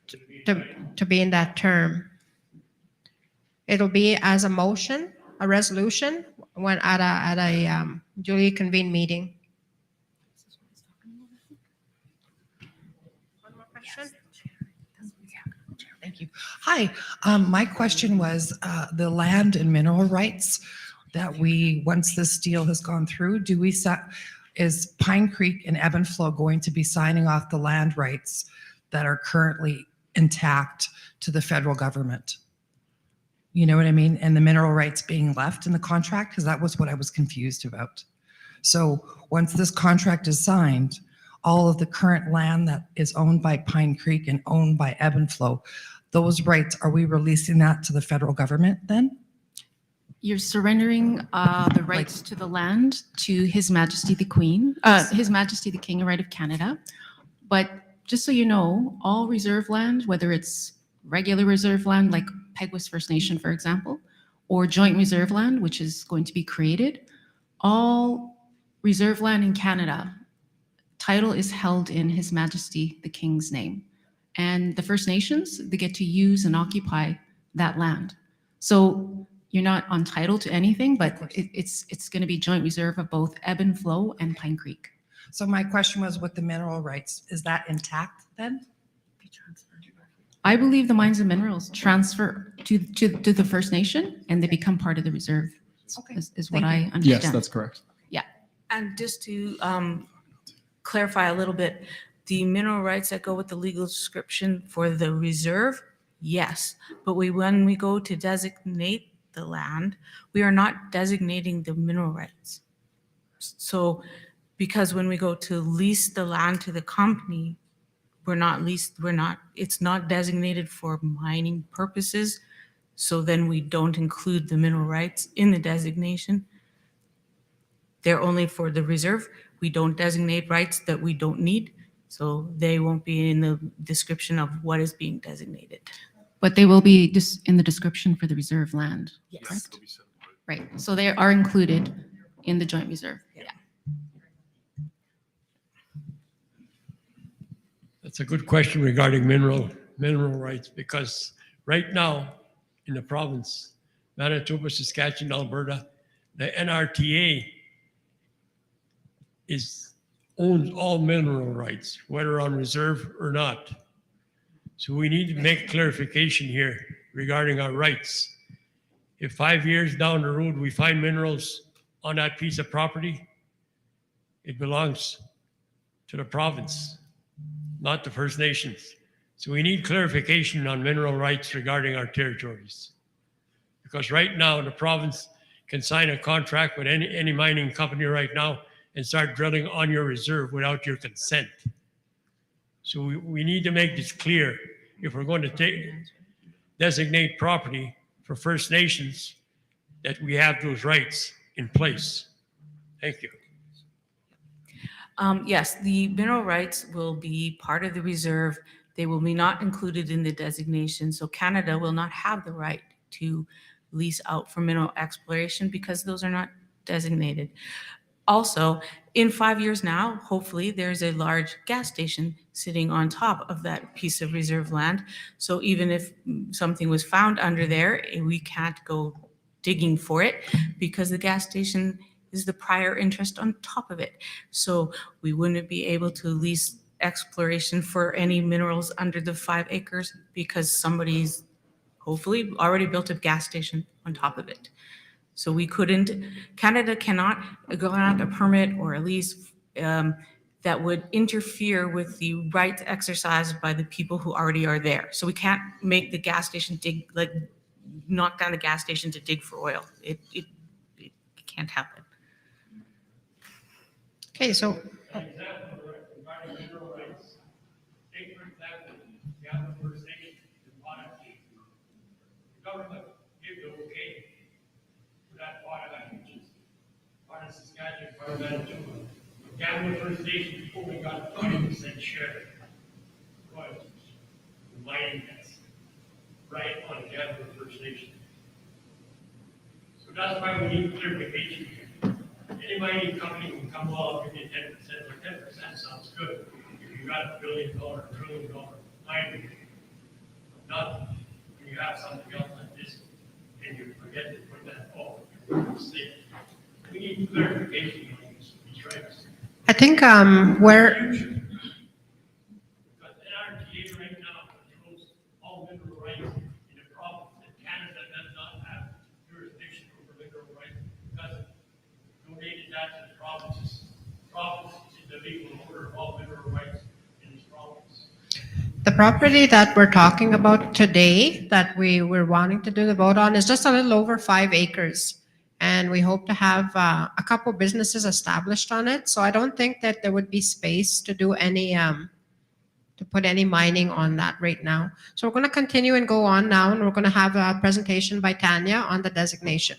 to be in that term. It'll be as a motion, a resolution, when at a duly convened meeting. One more question? Thank you. Hi, my question was the land and mineral rights that once this deal has gone through, is Pine Creek and Ebb and Flow going to be signing off the land rights that are currently intact to the federal government? You know what I mean? And the mineral rights being left in the contract, because that was what I was confused about. So once this contract is signed, all of the current land that is owned by Pine Creek and owned by Ebb and Flow, those rights, are we releasing that to the federal government then? You're surrendering the rights to the land to His Majesty the Queen, His Majesty the King, right of Canada. But just so you know, all reserve land, whether it's regular reserve land like Peguis First Nation, for example, or joint reserve land, which is going to be created, all reserve land in Canada, title is held in His Majesty the King's name. And the First Nations, they get to use and occupy that land. So you're not entitled to anything, but it's going to be joint reserve of both Ebb and Flow and Pine Creek. So my question was with the mineral rights, is that intact then? I believe the mines and minerals transfer to the First Nation and they become part of the reserve, Okay. is what I understand. Yes, that's correct. And just to clarify a little bit, the mineral rights that go with the legal description for the reserve, yes. But when we go to designate the land, we are not designating the mineral rights. So because when we go to lease the land to the company, it's not designated for mining purposes. So then we don't include the mineral rights in the designation. They're only for the reserve. We don't designate rights that we don't need. So they won't be in the description of what is being designated. But they will be just in the description for the reserve land, Yes. correct? Right, so they are included in the joint reserve. That's a good question regarding mineral rights, because right now in the province, Manitoba, Saskatchewan, Alberta, the NRTA owns all mineral rights, whether on reserve or not. So we need to make clarification here regarding our rights. If 5 years down the road, we find minerals on that piece of property, it belongs to the province, not the First Nations. So we need clarification on mineral rights regarding our territories. Because right now, the province can sign a contract with any mining company right now and start drilling on your reserve without your consent. So we need to make this clear. If we're going to designate property for First Nations, that we have those rights in place. Thank you. Yes, the mineral rights will be part of the reserve. They will be not included in the designation. So Canada will not have the right to lease out for mineral exploration because those are not designated. Also, in 5 years now, hopefully, there's a large gas station sitting on top of that piece of reserve land. So even if something was found under there, we can't go digging for it because the gas station is the prior interest on top of it. So we wouldn't be able to lease exploration for any minerals under the 5 acres because somebody's hopefully already built a gas station on top of it. So we couldn't, Canada cannot grant a permit or a lease that would interfere with the rights exercised by the people who already are there. So we can't make the gas station dig, like knock down the gas station to dig for oil. It can't happen. Okay, so An example regarding mineral rights. Take for example, the other First Nation in Minegoziibe. The government gave the okay for that part of that, which is part of Saskatchewan, part of Manitoba. Gambler First Nation only got 20% share royalties from mining tax, right on Gambler First Nation. So that's why we need clarification here. Any mining company can come along and give you 10%, or 10% sounds good. If you got $1 billion, $1 trillion mining, not when you have something else like this, and you forget to put that forward. We need clarification on these rights. I think where, Because NRTA right now controls all mineral rights in the province, and Canada does not have jurisdiction over mineral rights because it donated that to the provinces. Province is the legal owner of all mineral rights in this province. the property that we're talking about today, that we were wanting to do the vote on, is just a little over 5 acres. And we hope to have a couple businesses established on it. So I don't think that there would be space to do any, to put any mining on that right now. So we're going to continue and go on now, and we're going to have a presentation by Tanya on the designation.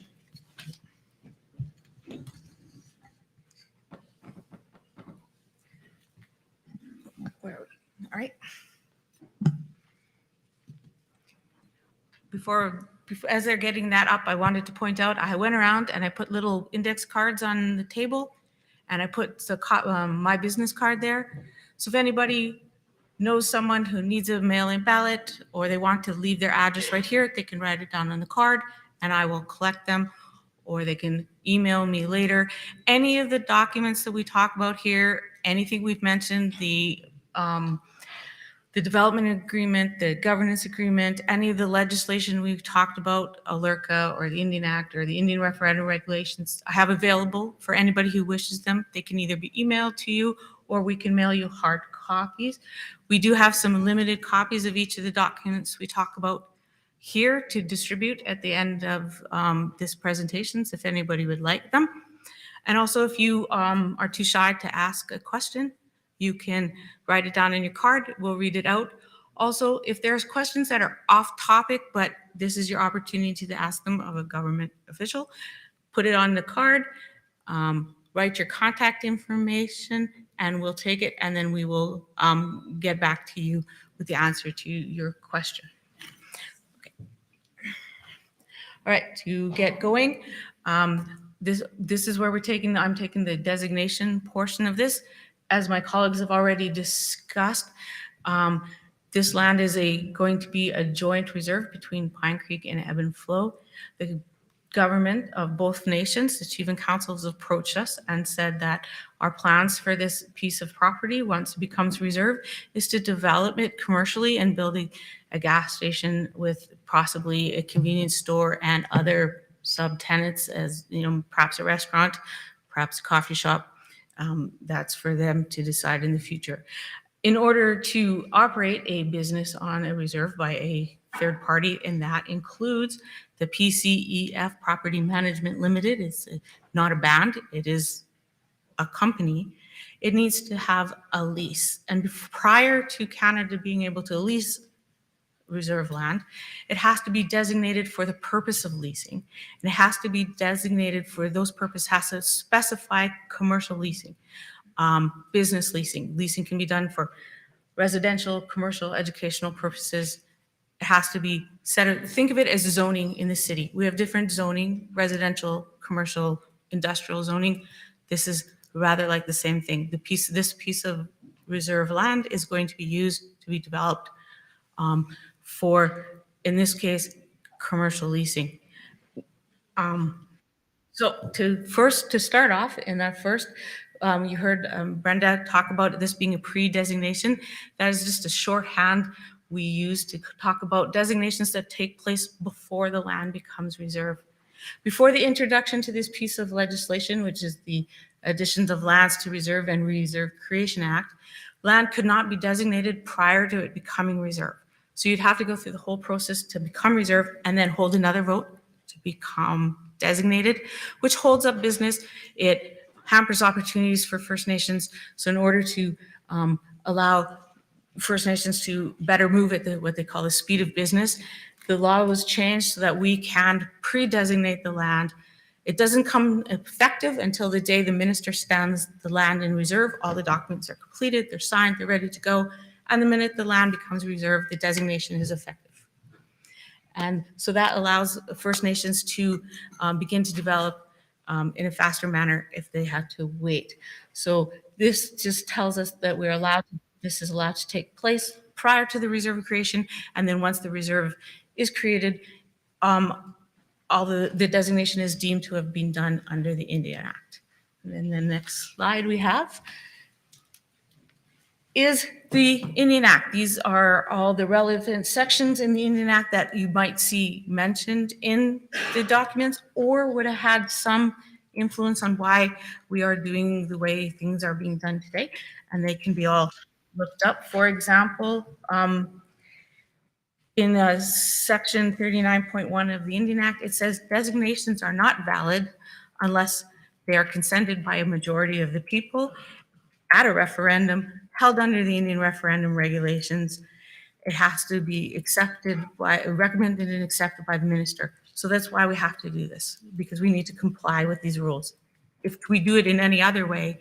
Where are we? All right. Before, as they're getting that up, I wanted to point out, I went around and I put little index cards on the table, and I put the my business card there. So if anybody knows someone who needs a mail-in ballot, or they want to leave their address right here, they can write it down on the card and I will collect them, or they can email me later. Any of the documents that we talk about here, anything we've mentioned, the development agreement, the governance agreement, any of the legislation we've talked about, ALERCA or the Indian Act or the Indian Referendum Regulations, I have available for anybody who wishes them. They can either be emailed to you or we can mail you hard copies. We do have some limited copies of each of the documents we talk about here to distribute at the end of this presentation, if anybody would like them. And also, if you are too shy to ask a question, you can write it down in your card. We'll read it out. Also, if there's questions that are off topic, but this is your opportunity to ask them of a government official, put it on the card, write your contact information, and we'll take it, and then we will get back to you with the answer to your question. All right, to get going, this is where I'm taking the designation portion of this. As my colleagues have already discussed, this land is going to be a joint reserve between Pine Creek and Ebb and Flow. The government of both nations, the chief and councils approached us and said that our plans for this piece of property, once it becomes reserve, is to develop it commercially and build a gas station with possibly a convenience store and other subtenants, as perhaps a restaurant, perhaps a coffee shop. That's for them to decide in the future. In order to operate a business on a reserve by a third party, and that includes the PCEF Property Management Limited, it's not a band, it is a company. It needs to have a lease. And prior to Canada being able to lease reserve land, it has to be designated for the purpose of leasing. And it has to be designated for those purposes, has to specify commercial leasing. Business leasing. Leasing can be done for residential, commercial, educational purposes. It has to be set. Think of it as zoning in the city. We have different zoning: residential, commercial, industrial zoning. This is rather like the same thing. This piece of reserve land is going to be used to be developed for, in this case, commercial leasing. So to start off in that first. You heard Brenda talk about this being a pre-designation. That is just a shorthand we use to talk about designations that take place before the land becomes reserve. Before the introduction to this piece of legislation, which is the Additions of Lands to Reserve and Reserve Creation Act, land could not be designated prior to it becoming reserve. So you'd have to go through the whole process to become reserve and then hold another vote to become designated, which holds up business. It hampers opportunities for First Nations. So in order to allow First Nations to better move at what they call the speed of business, the law was changed so that we can pre-designate the land. It doesn't come effective until the day the minister stands the land in reserve. All the documents are completed, they're signed, they're ready to go. And the minute the land becomes reserve, the designation is effective. And so that allows First Nations to begin to develop in a faster manner if they had to wait. So this just tells us that this is allowed to take place prior to the reserve creation, and then once the reserve is created, all the designation is deemed to have been done under the Indian Act. And then the next slide we have is the Indian Act. These are all the relevant sections in the Indian Act that you might see mentioned in the documents or would have had some influence on why we are doing the way things are being done today. And they can be all looked up. For example, in section 39.1 of the Indian Act, it says designations are not valid unless they are consented by a majority of the people at a referendum held under the Indian referendum regulations. It has to be recommended and accepted by the minister. So that's why we have to do this, because we need to comply with these rules. If we do it in any other way,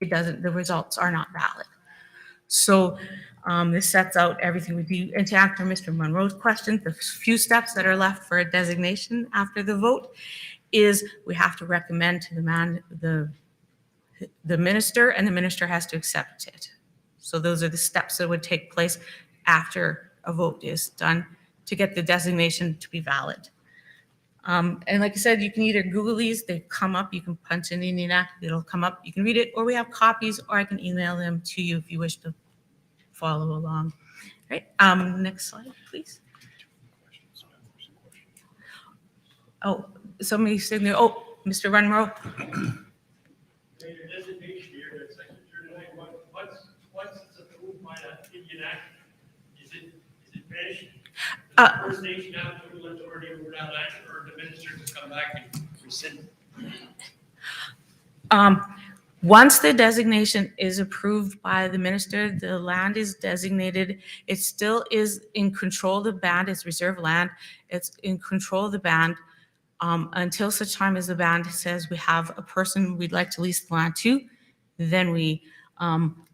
the results are not valid. So this sets out everything we do. And to answer Mr. Monroe's question, the few steps that are left for a designation after the vote is we have to recommend to the minister, and the minister has to accept it. So those are the steps that would take place after a vote is done to get the designation to be valid. And like I said, you can either Google these, they come up, you can punch in the Indian Act, it'll come up, you can read it, or we have copies, or I can email them to you if you wish to follow along. All right, next slide, please. Oh, somebody said there, Mr. Monroe. Once it's approved by the Indian Act, is it finished? First Nation have total authority over that land, or the minister can come back and rescind? Once the designation is approved by the minister, the land is designated. It still is in control of the band. It's reserve land. It's in control of the band until such time as the band says we have a person we'd like to lease the land to. Then we,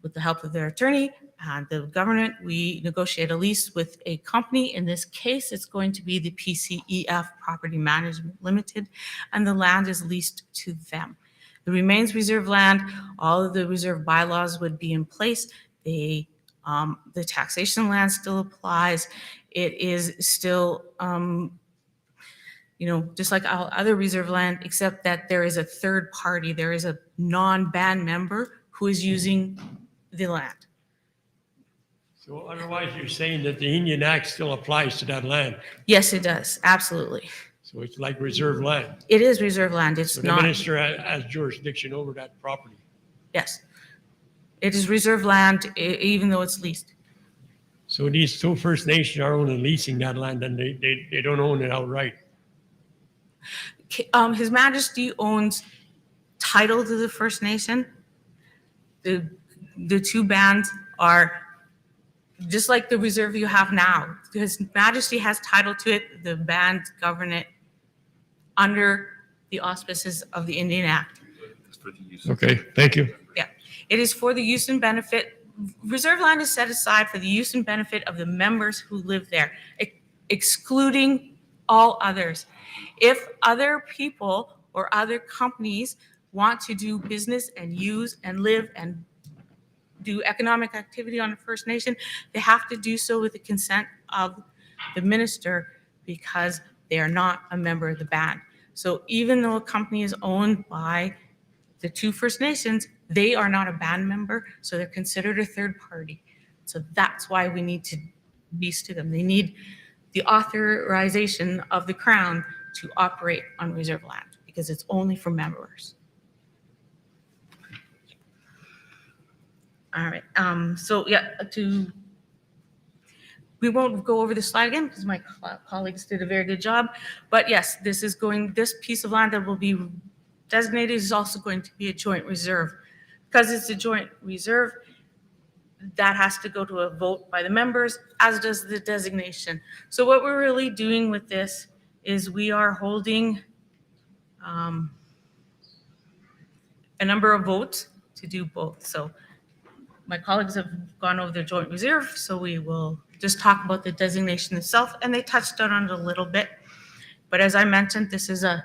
with the help of their attorney, And the government, we negotiate a lease with a company. In this case, it's going to be the PCEF Property Management Limited, and the land is leased to them. It remains reserve land. All of the reserve bylaws would be in place. The taxation land still applies. It is still, just like all other reserve land, except that there is a third party. There is a non-band member who is using the land. So otherwise, you're saying that the Indian Act still applies to that land. Yes, it does, absolutely. So it's like reserve land. It is reserve land, it's So the not, minister has jurisdiction over that property. yes. It is reserve land, even though it's leased. So these two First Nations are only leasing that land and they don't own it outright. His Majesty owns title to the First Nation. The two bands are just like the reserve you have now. His Majesty has title to it. The bands govern it under the auspices of the Indian Act. Okay, thank you. Yeah, it is for the use and benefit. Reserve land is set aside for the use and benefit of the members who live there, excluding all others. If other people or other companies want to do business and use and live and do economic activity on the First Nation, they have to do so with the consent of the minister because they are not a member of the band. So even though a company is owned by the two First Nations, they are not a band member, so they're considered a third party. So that's why we need to lease to them. They need the authorization of the Crown to operate on reserve land because it's only for members. All right, so yeah, we won't go over the slide again because my colleagues did a very good job. But yes, this piece of land that will be designated is also going to be a joint reserve. Because it's a joint reserve, that has to go to a vote by the members, as does the designation. So what we're really doing with this is we are holding a number of votes to do both. So my colleagues have gone over the joint reserve, so we will just talk about the designation itself, and they touched on it a little bit. But as I mentioned, this is a,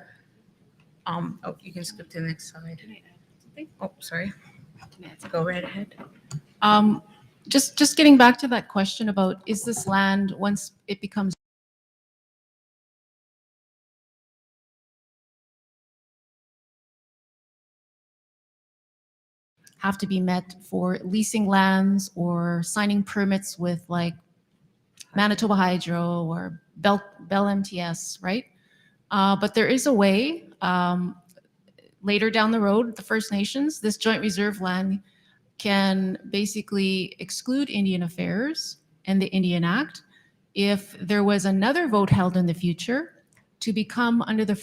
you can skip to the next slide. Oh, sorry. Go right ahead. Just getting back to that question about, is this land, once it becomes have to be met for leasing lands or signing permits with like Manitoba Hydro or Bell MTS, right? But there is a way later down the road, the First Nations, this joint reserve land can basically exclude Indian affairs and the Indian Act if there was another vote held in the future to become under the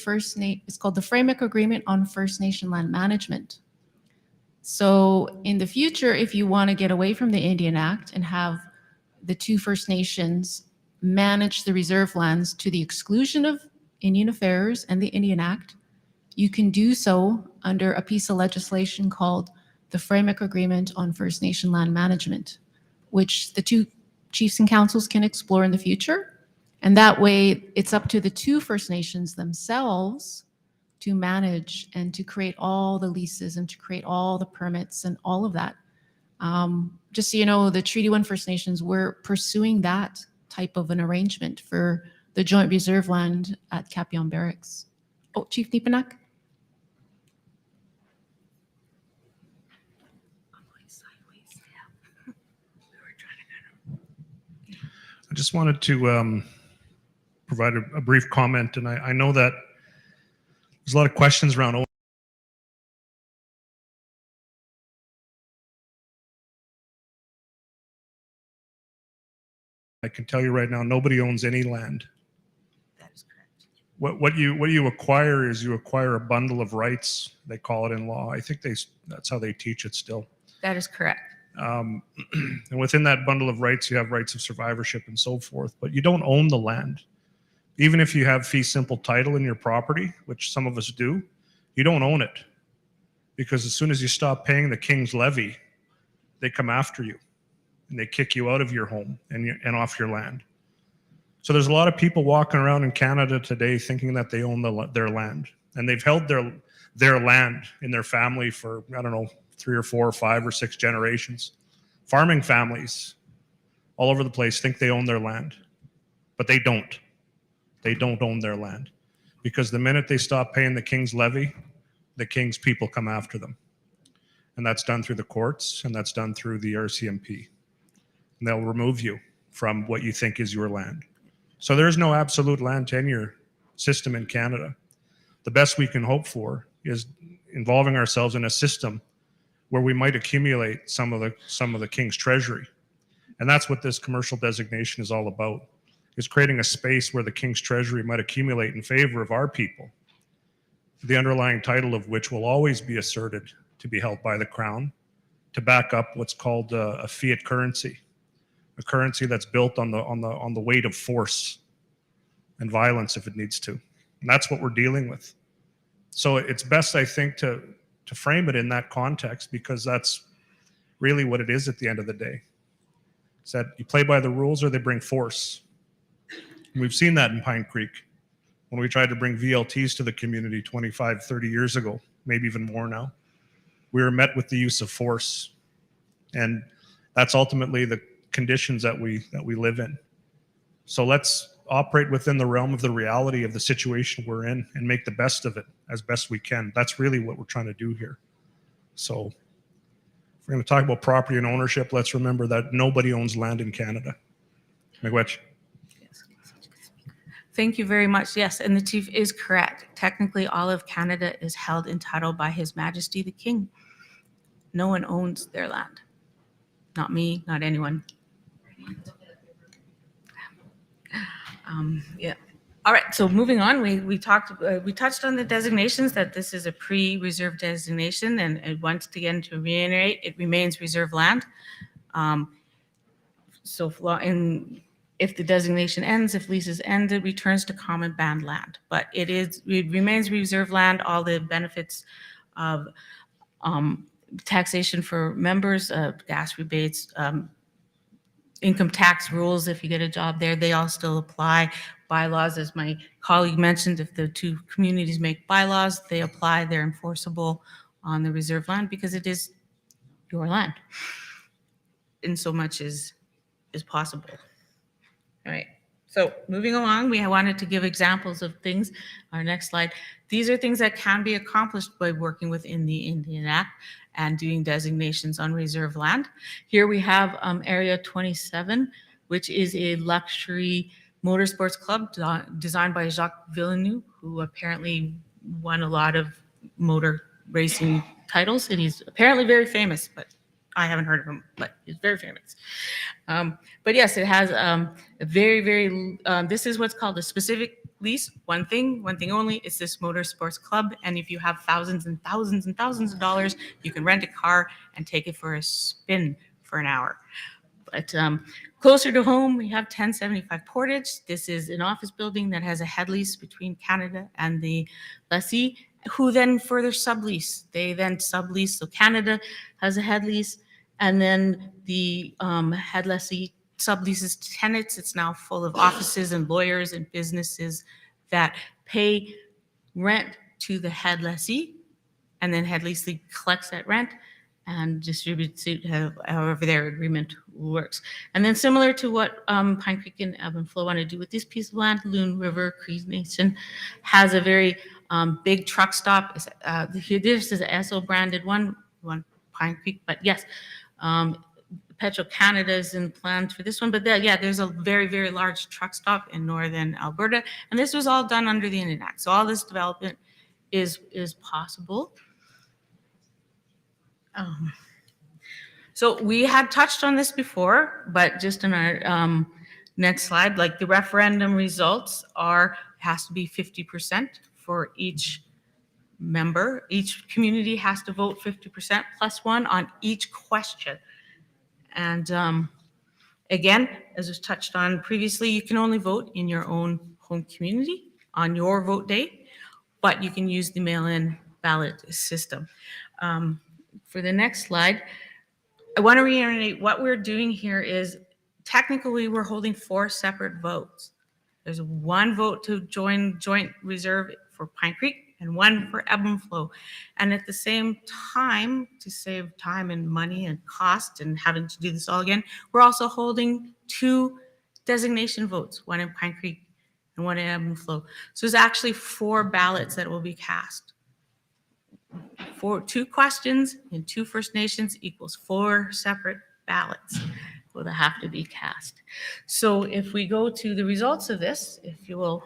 it's called the Framework Agreement on First Nation Land Management. So in the future, if you want to get away from the Indian Act and have the two First Nations manage the reserve lands to the exclusion of Indian affairs and the Indian Act, you can do so under a piece of legislation called the Framework Agreement on First Nation Land Management, which the two chiefs and councils can explore in the future. And that way, it's up to the two First Nations themselves to manage and to create all the leases and to create all the permits and all of that. Just so you know, the Treaty 1 First Nations, we're pursuing that type of an arrangement for the joint reserve land at Capion Barracks. Oh, Chief Nipanak? I just wanted to provide a brief comment, and I know that there's a lot of questions around. I can tell you right now, nobody owns any land. That is correct. What you acquire is you acquire a bundle of rights. They call it in law. I think that's how they teach it still. That is correct. And within that bundle of rights, you have rights of survivorship and so forth, but you don't own the land. Even if you have fee simple title in your property, which some of us do, you don't own it. Because as soon as you stop paying the king's levy, they come after you. and they kick you out of your home and off your land. So there's a lot of people walking around in Canada today thinking that they own their land, and they've held their land in their family for, I don't know, 3 or 4 or 5 or 6 generations. Farming families all over the place think they own their land, but they don't. They don't own their land, because the minute they stop paying the king's levy, the king's people come after them. And that's done through the courts, and that's done through the RCMP. And they'll remove you from what you think is your land. So there's no absolute land tenure system in Canada. The best we can hope for is involving ourselves in a system where we might accumulate some of the king's treasury. And that's what this commercial designation is all about, is creating a space where the king's treasury might accumulate in favor of our people, the underlying title of which will always be asserted to be held by the crown, to back up what's called a fiat currency, a currency that's built on the weight of force and violence if it needs to. And that's what we're dealing with. So it's best, I think, to frame it in that context, because that's really what it is at the end of the day. It's that you play by the rules or they bring force. And we've seen that in Pine Creek when we tried to bring VLTs to the community 25, 30 years ago, maybe even more now. We were met with the use of force. And that's ultimately the conditions that we live in. So let's operate within the realm of the reality of the situation we're in and make the best of it as best we can. That's really what we're trying to do here. So if we're going to talk about property and ownership, let's remember that nobody owns land in Canada. Miigwech. Thank you very much. Yes, and the chief is correct. Technically, all of Canada is held in title by His Majesty the King. No one owns their land. Not me, not anyone. Yeah. All right. So moving on, we touched on the designations, that this is a pre-reserve designation, and once again to reiterate, it remains reserve land. If the designation ends, if leases end, it returns to common band land. But it remains reserve land. All the benefits of taxation for members, gas rebates, income tax rules, if you get a job there, they all still apply. Bylaws, as my colleague mentioned, if the two communities make bylaws, they apply, they're enforceable on the reserve land because it is your land in so much as is possible. All right, so moving along, we wanted to give examples of things. Our next slide. These are things that can be accomplished by working within the Indian Act and doing designations on reserve land. Here we have Area 27, which is a luxury motorsports club designed by Jacques Villeneuve, who apparently won a lot of motor racing titles, and he's apparently very famous, but I haven't heard of him, but he's very famous. But yes, it has a very, this is what's called a specific lease, one thing only. It's this motorsports club. And if you have thousands and thousands and thousands of dollars, you can rent a car and take it for a spin for an hour. But closer to home, we have 1075 Portage. This is an office building that has a head lease between Canada and the lessee, who then further sublease. They then sublease, so Canada has a head lease, and then the head lessee subleases to tenants. It's now full of offices and lawyers and businesses that pay rent to the head lessee, and then head lessee collects that rent and distributes it however their agreement works. And then similar to what Pine Creek and Ebb and Flow want to do with this piece of land, Loon River Cree Nation has a very big truck stop. This is an Esso branded one Pine Creek, but yes, Petro-Canada is in plans for this one, but there's a very, very large truck stop in northern Alberta, and this was all done under the Indian Act. So all this development is possible. So we had touched on this before, but just in our next slide, like the referendum results has to be 50% for each member. Each community has to vote 50% plus one on each question. And again, as was touched on previously, you can only vote in your own home community on your vote day, but you can use the mail-in ballot system. For the next slide, I want to reiterate what we're doing here is technically we're holding 4 separate votes. There's 1 vote to join joint reserve for Pine Creek and 1 for ebb and flow. And at the same time, to save time and money and cost and having to do this all again, we're also holding 2 designation votes, 1 in Pine Creek and 1 in ebb and flow. So there's actually 4 ballots that will be cast. 2 questions in 2 First Nations equals 4 separate ballots will have to be cast. So if we go to the results of this, if you will,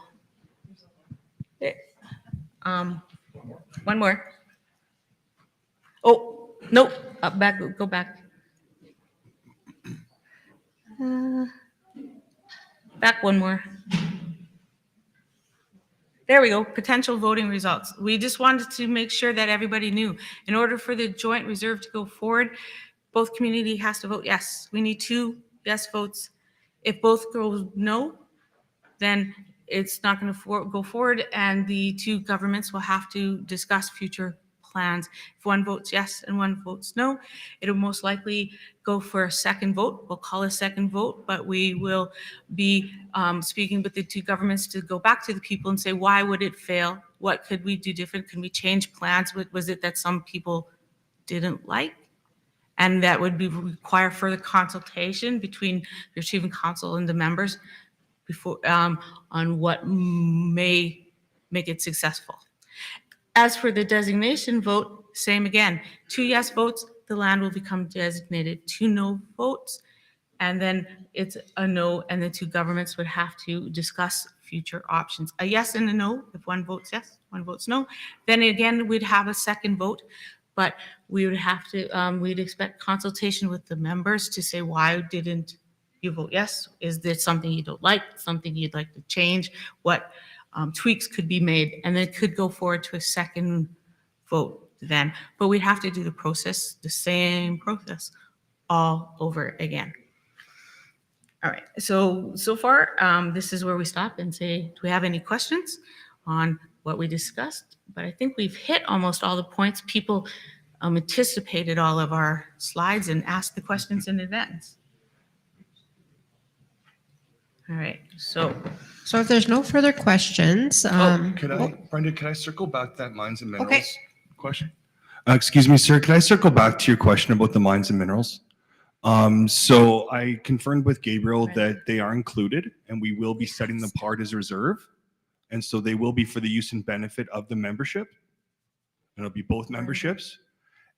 one more. Oh, no, back, go back. Back one more. There we go, potential voting results. We just wanted to make sure that everybody knew. In order for the joint reserve to go forward, both community has to vote yes. We need 2 yes votes. If both go no, then it's not going to go forward, and the 2 governments will have to discuss future plans. If 1 votes yes and 1 votes no, it'll most likely go for a second vote. We'll call a second vote, but we will be speaking with the 2 governments to go back to the people and say, why would it fail? What could we do different? Can we change plans? Was it that some people didn't like? And that would require further consultation between your chief and council and the members before on what may make it successful. As for the designation vote, same again. 2 yes votes, the land will become designated. 2 no votes, and then it's a no, and the 2 governments would have to discuss future options. A yes and a no, if 1 votes yes, 1 votes no. Then again, we'd have a second vote, but we would have to, we'd expect consultation with the members to say, why didn't you vote yes? Is there something you don't like, something you'd like to change? What tweaks could be made? And then it could go forward to a second vote then. But we'd have to do the process, the same process, all over again. All right, so far, this is where we stop and say, do we have any questions on what we discussed? But I think we've hit almost all the points. People anticipated all of our slides and asked the questions in advance. All right, so if there's no further questions, Brenda, could I circle back that mines and minerals Okay. question? Excuse me, sir, could I circle back to your question about the mines and minerals? So I confirmed with Gabriel that they are included, and we will be setting them apart as a reserve. And so they will be for the use and benefit of the membership. And it'll be both memberships.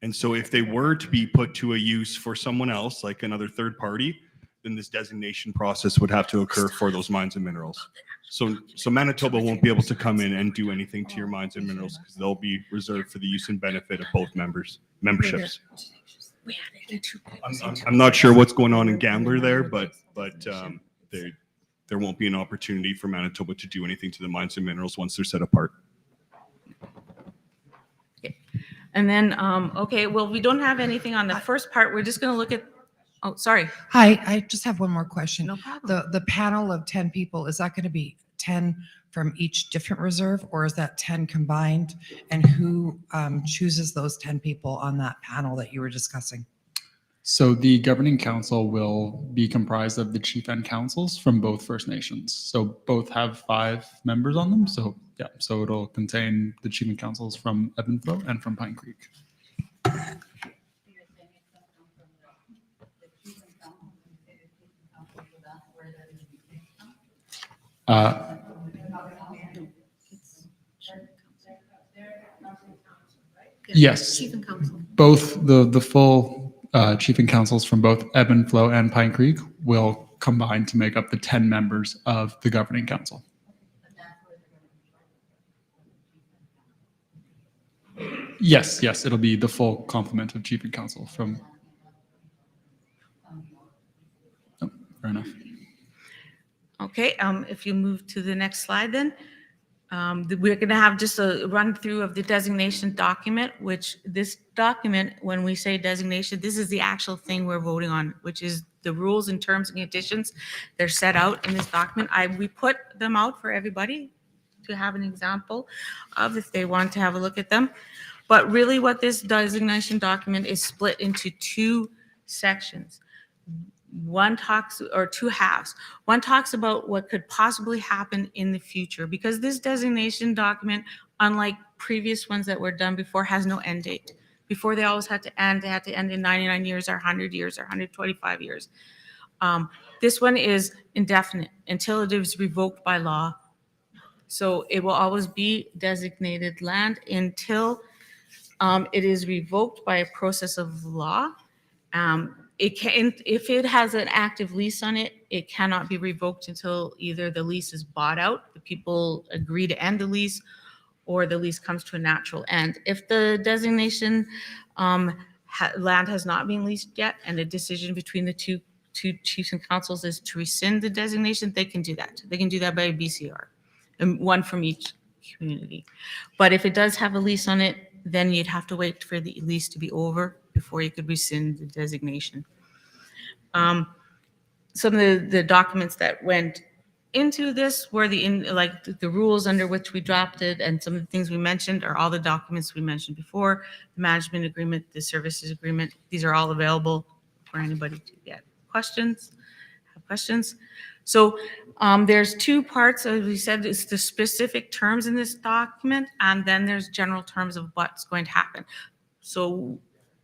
And so if they were to be put to a use for someone else, like another third party, then this designation process would have to occur for those mines and minerals. So Manitoba won't be able to come in and do anything to your mines and minerals because they'll be reserved for the use and benefit of both memberships. I'm not sure what's going on in Gambler there, but there won't be an opportunity for Manitoba to do anything to the mines and minerals once they're set apart. and then, okay, well, we don't have anything on the first part. We're just going to look at, oh, sorry. Hi, I just have one more question. No problem. The panel of 10 people, is that going to be 10 from each different reserve, or is that 10 combined? And who chooses those 10 people on that panel that you were discussing? So the governing council will be comprised of the chief and councils from both First Nations. So both have 5 members on them. So yeah, so it'll contain the chief and councils from Evanflow and from Pine Creek. Yes, Chief and council. both the full chief and councils from both Evanflow and Pine Creek will combine to make up the 10 members of the governing council. Yes, it'll be the full complement of chief and council from. Oh, fair enough. Okay, if you move to the next slide then. We're going to have just a run through of the designation document, which this document, when we say designation, this is the actual thing we're voting on, which is the rules and terms and conditions. They're set out in this document. We put them out for everybody to have an example of if they want to have a look at them. But really what this designation document is split into 2 sections. One talks, or two halves. One talks about what could possibly happen in the future, because this designation document, unlike previous ones that were done before, has no end date. Before, they always had to end. They had to end in 99 years or 100 years or 125 years. This one is indefinite until it is revoked by law. So it will always be designated land until it is revoked by a process of law. It can, if it has an active lease on it, it cannot be revoked until either the lease is bought out, the people agree to end the lease, or the lease comes to a natural end. If the designation land has not been leased yet, and the decision between the two chiefs and councils is to rescind the designation, they can do that. They can do that by a BCR, and one from each community. But if it does have a lease on it, then you'd have to wait for the lease to be over before you could rescind the designation. Some of the documents that went into this were the rules under which we drafted, and some of the things we mentioned are all the documents we mentioned before: the management agreement, the services agreement. These are all available for anybody to get questions. Have questions. So there's two parts, as we said. It's the specific terms in this document, and then there's general terms of what's going to happen. So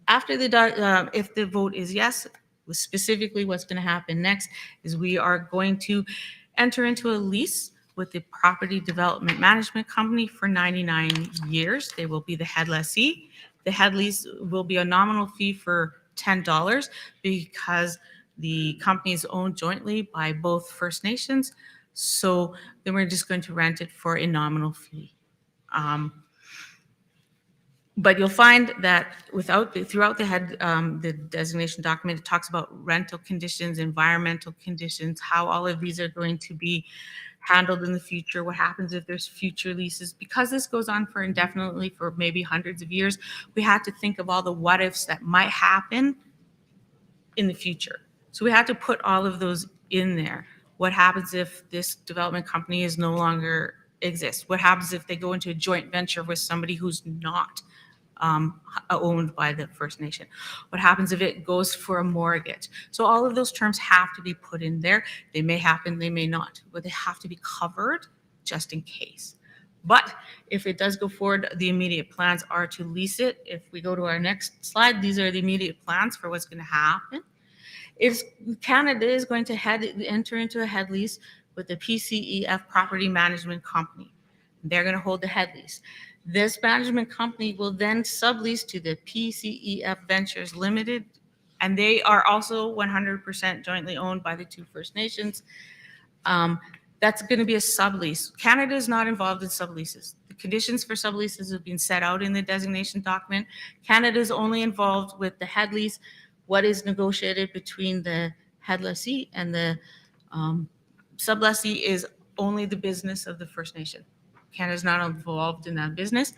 after if the vote is yes, specifically what's going to happen next is we are going to enter into a lease with the property development management company for 99 years. They will be the head lessee. The head lease will be a nominal fee for $10 because the company is owned jointly by both First Nations. So then we're just going to rent it for a nominal fee. But you'll find that throughout the designation document, it talks about rental conditions, environmental conditions, how all of these are going to be handled in the future, what happens if there's future leases. Because this goes on for indefinitely, for maybe hundreds of years, we had to think of all the what ifs that might happen in the future. So we had to put all of those in there. What happens if this development company is no longer exists? What happens if they go into a joint venture with somebody who's not owned by the First Nation? What happens if it goes for a mortgage? So all of those terms have to be put in there. They may happen, they may not, but they have to be covered just in case. But if it does go forward, the immediate plans are to lease it. If we go to our next slide, these are the immediate plans for what's going to happen. If Canada is going to enter into a head lease with the PCEF Property Management Company, they're going to hold the head lease. This management company will then sublease to the PCEF Ventures Limited, and they are also 100% jointly owned by the two First Nations. That's going to be a sublease. Canada is not involved in subleases. The conditions for subleases have been set out in the designation document. Canada is only involved with the head lease, what is negotiated between the head lessee and the sublessee is only the business of the First Nation. Canada is not involved in that business.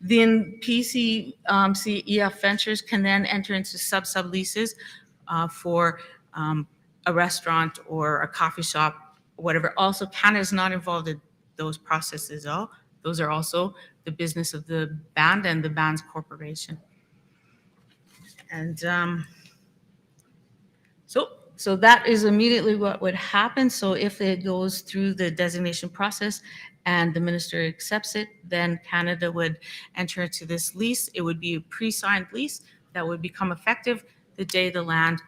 Then PCEF Ventures can then enter into subleases for a restaurant or a coffee shop, whatever. Also, Canada is not involved in those processes at all. Those are also the business of the band and the band's corporation. And so that is immediately what would happen. So if it goes through the designation process and the minister accepts it, then Canada would enter into this lease. It would be a pre-signed lease that would become effective the day the land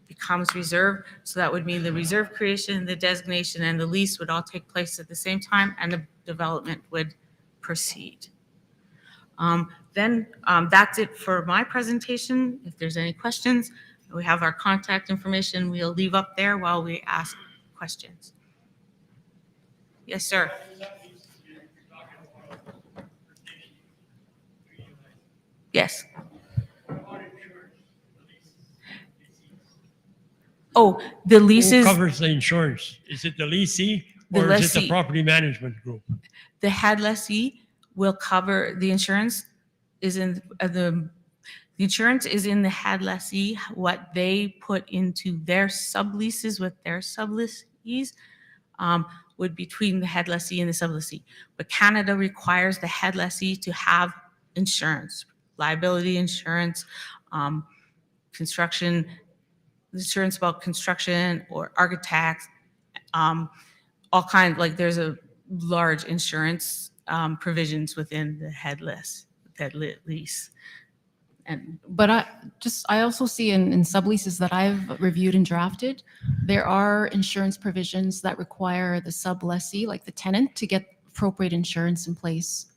becomes reserve. So that would mean the reserve creation, the designation, and the lease would all take place at the same time, and the development would proceed. Then that's it for my presentation. If there's any questions, we have our contact information. We'll leave up there while we ask questions. Yes, sir. Yes. Oh, the leases. Who covers the insurance? Is it the leasee The or is it lessee. the property management group? The head lessee will cover the insurance. Is in the insurance is in the head lessee. What they put into their subleases with their sublessees would be between the head lessee and the sublessee. But Canada requires the head lessee to have insurance, liability insurance, construction insurance about construction or architects, all kinds, like there's a large insurance provisions within the head lease. And But I also see in subleases that I've reviewed and drafted, there are insurance provisions that require the sublessee, like the tenant, to get appropriate insurance in place.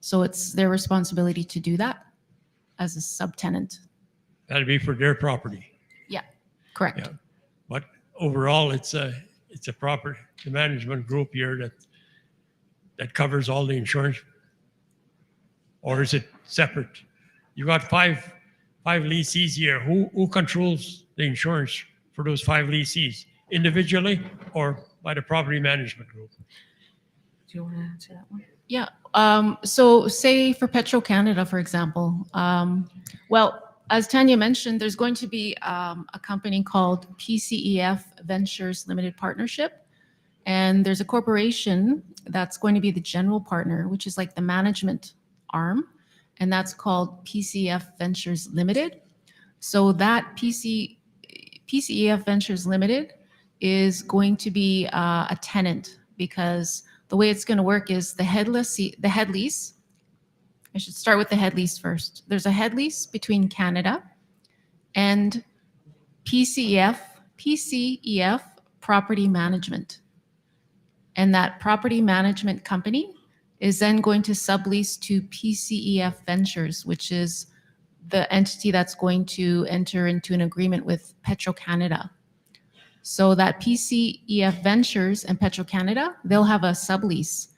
So it's their responsibility to do that as a subtenant. That'd be for their property. Yeah, correct. Yeah. But overall, it's a proper management group here that covers all the insurance. Or is it separate? You got five lessees here. Who controls the insurance for those 5 lessees? Individually or by the property management group? do you want to answer that one? Yeah. So say for Petro-Canada, for example, well, as Tanya mentioned, there's going to be a company called PCEF Ventures Limited Partnership. And there's a corporation that's going to be the general partner, which is like the management arm. And that's called PCEF Ventures Limited. So that PCEF Ventures Limited is going to be a tenant, because the way it's going to work is the head lease. I should start with the head lease first. There's a head lease between Canada and PCEF Property Management. And that property management company is then going to sublease to PCEF Ventures, which is the entity that's going to enter into an agreement with Petro-Canada. So that PCEF Ventures and Petro-Canada, they'll have a sublease.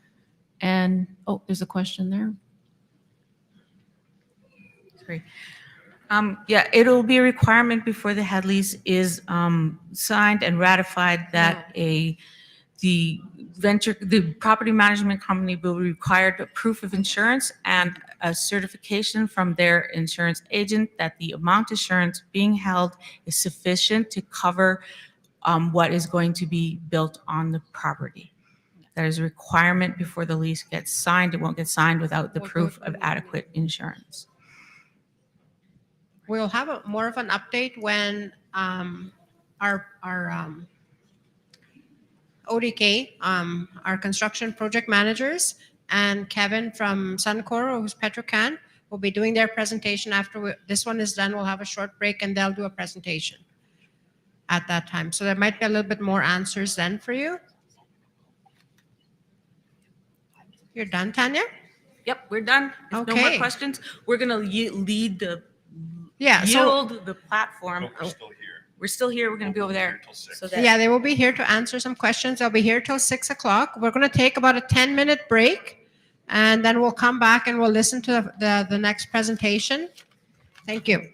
And, oh, there's a question there. Sorry. Yeah, it'll be a requirement before the head lease is signed and ratified that the property management company will be required a proof of insurance and a certification from their insurance agent that the amount of insurance being held is sufficient to cover what is going to be built on the property. That is a requirement before the lease gets signed. It won't get signed without the proof of adequate insurance. We'll have more of an update when our ODK, our construction project managers, and Kevin from Suncor, who's Petrocan, will be doing their presentation after this one is done. We'll have a short break and they'll do a presentation at that time. So there might be a little bit more answers then for you. You're done, Tanya? Yep, we're done. If no more Okay. questions, we're gonna lead the Yeah. So yield the platform. We're still here. We're going to be over there. So that yeah, they will be here to answer some questions. They'll be here till 6 o'clock. We're going to take about a 10-minute break, and then we'll come back and we'll listen to the next presentation. Thank you.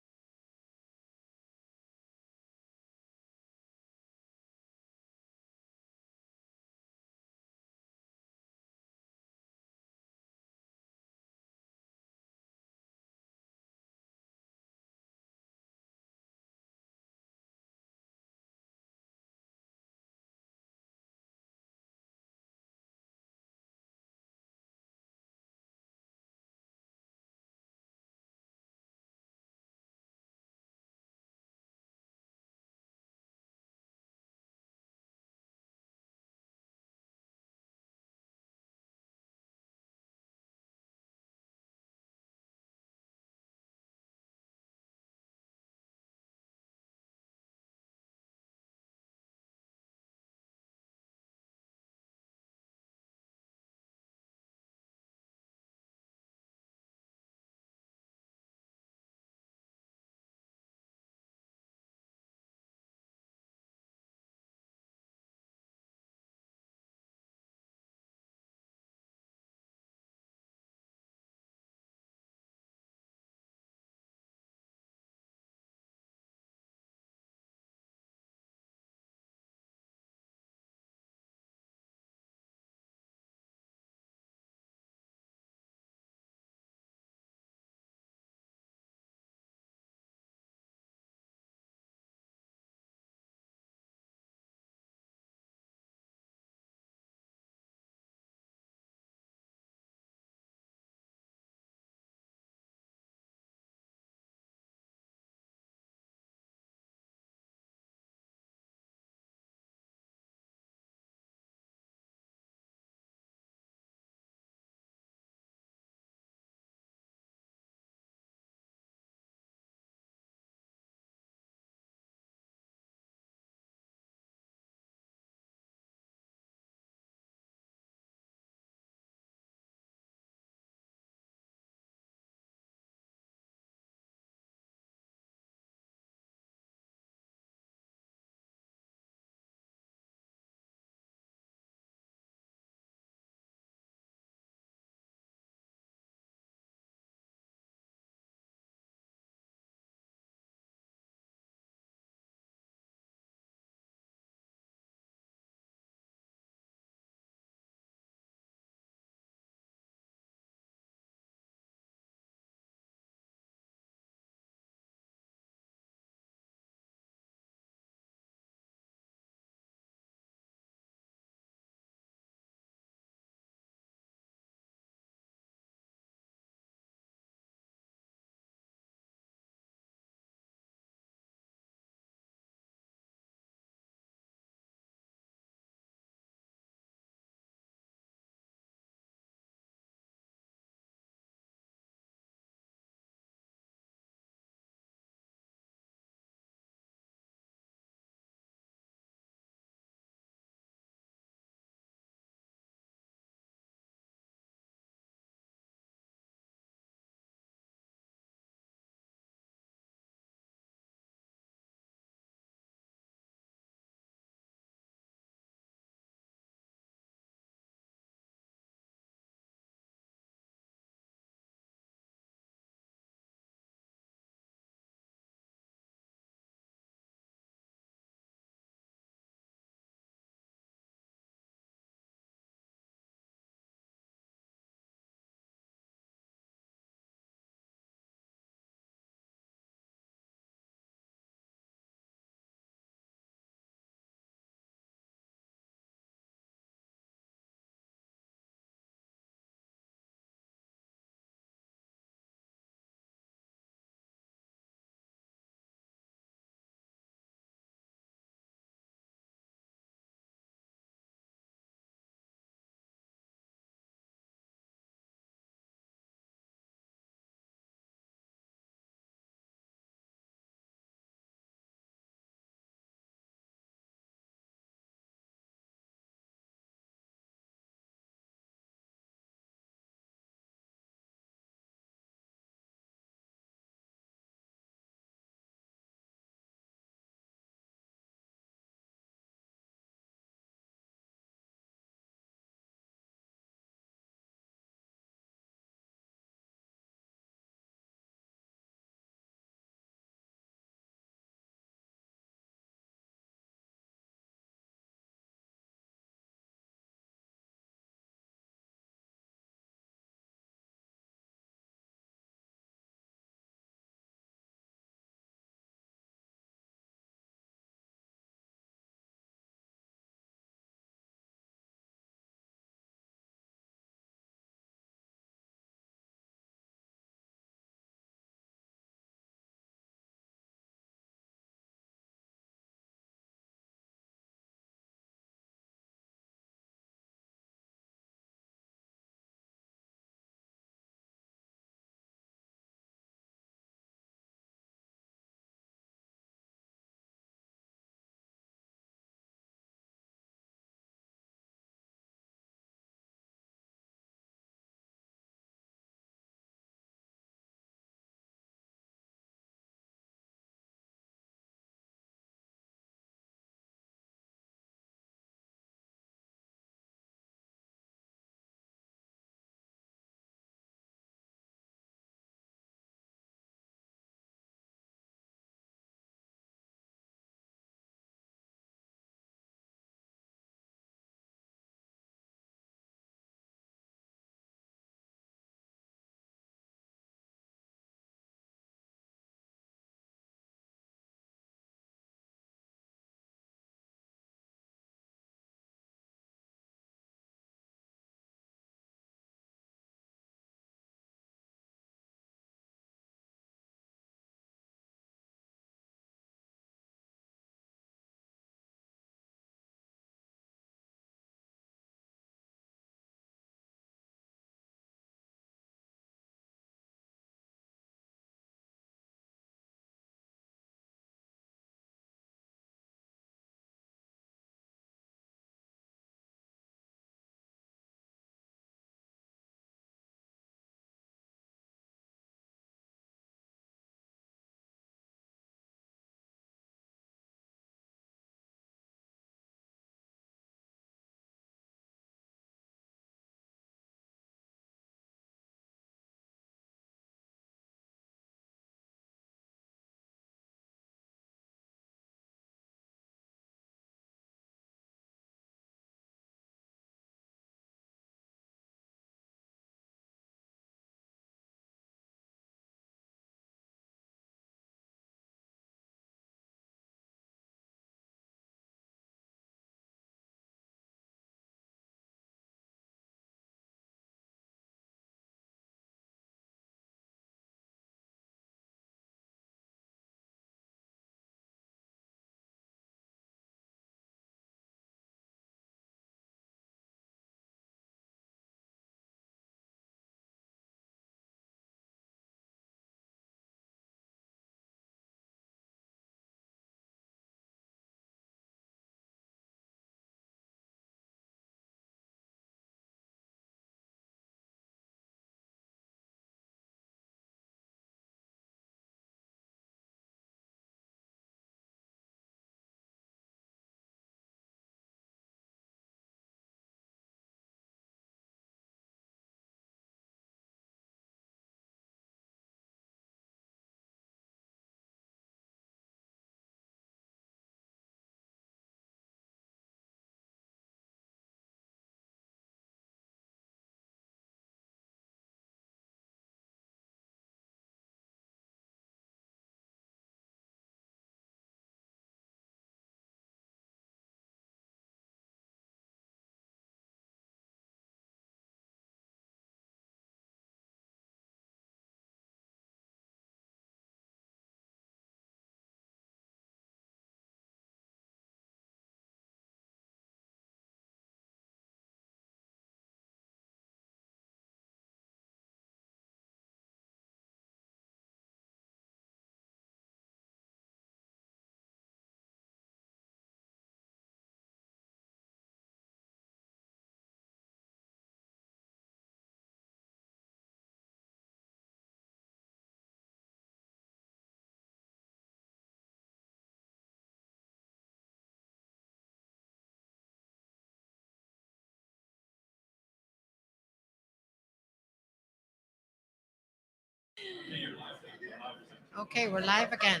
Okay, we're live again.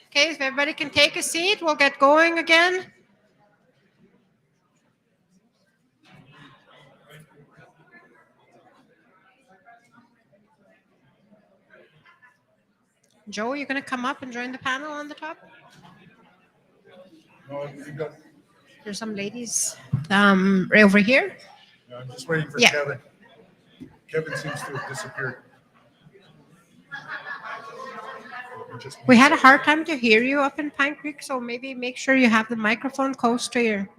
Okay, if everybody can take a seat, we'll get going again. Joe, you're going to come up and join the panel on the top? There's some ladies right over here. I'm just waiting for Yeah. Kevin. Kevin seems to have disappeared. We had a hard time to hear you up in Pine Creek, so maybe make sure you have the microphone close to your.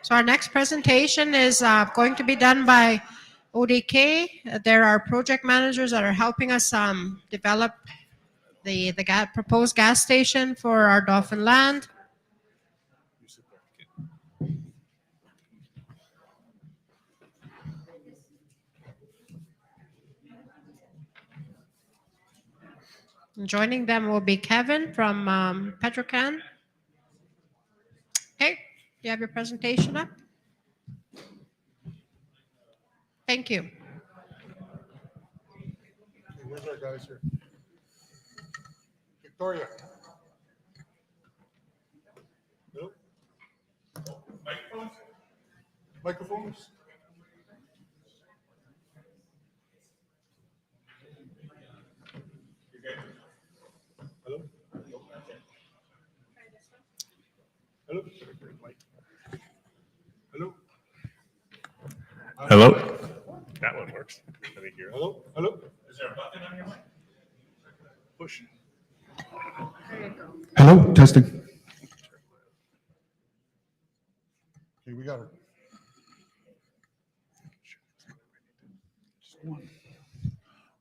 So our next presentation is going to be done by ODK. There are project managers that are helping us develop the proposed gas station for our Dauphin land. And joining them will be Kevin from Petrocan. Okay, you have your presentation up? Thank you. Where's our guys here? Victoria. Hello? Microphones? Microphones? Hello? Hello? Hello? Hello? That one works. Let me hear. Hello? Hello? Is there a button on your mic? Push. Hello, testing. Okay, we got her.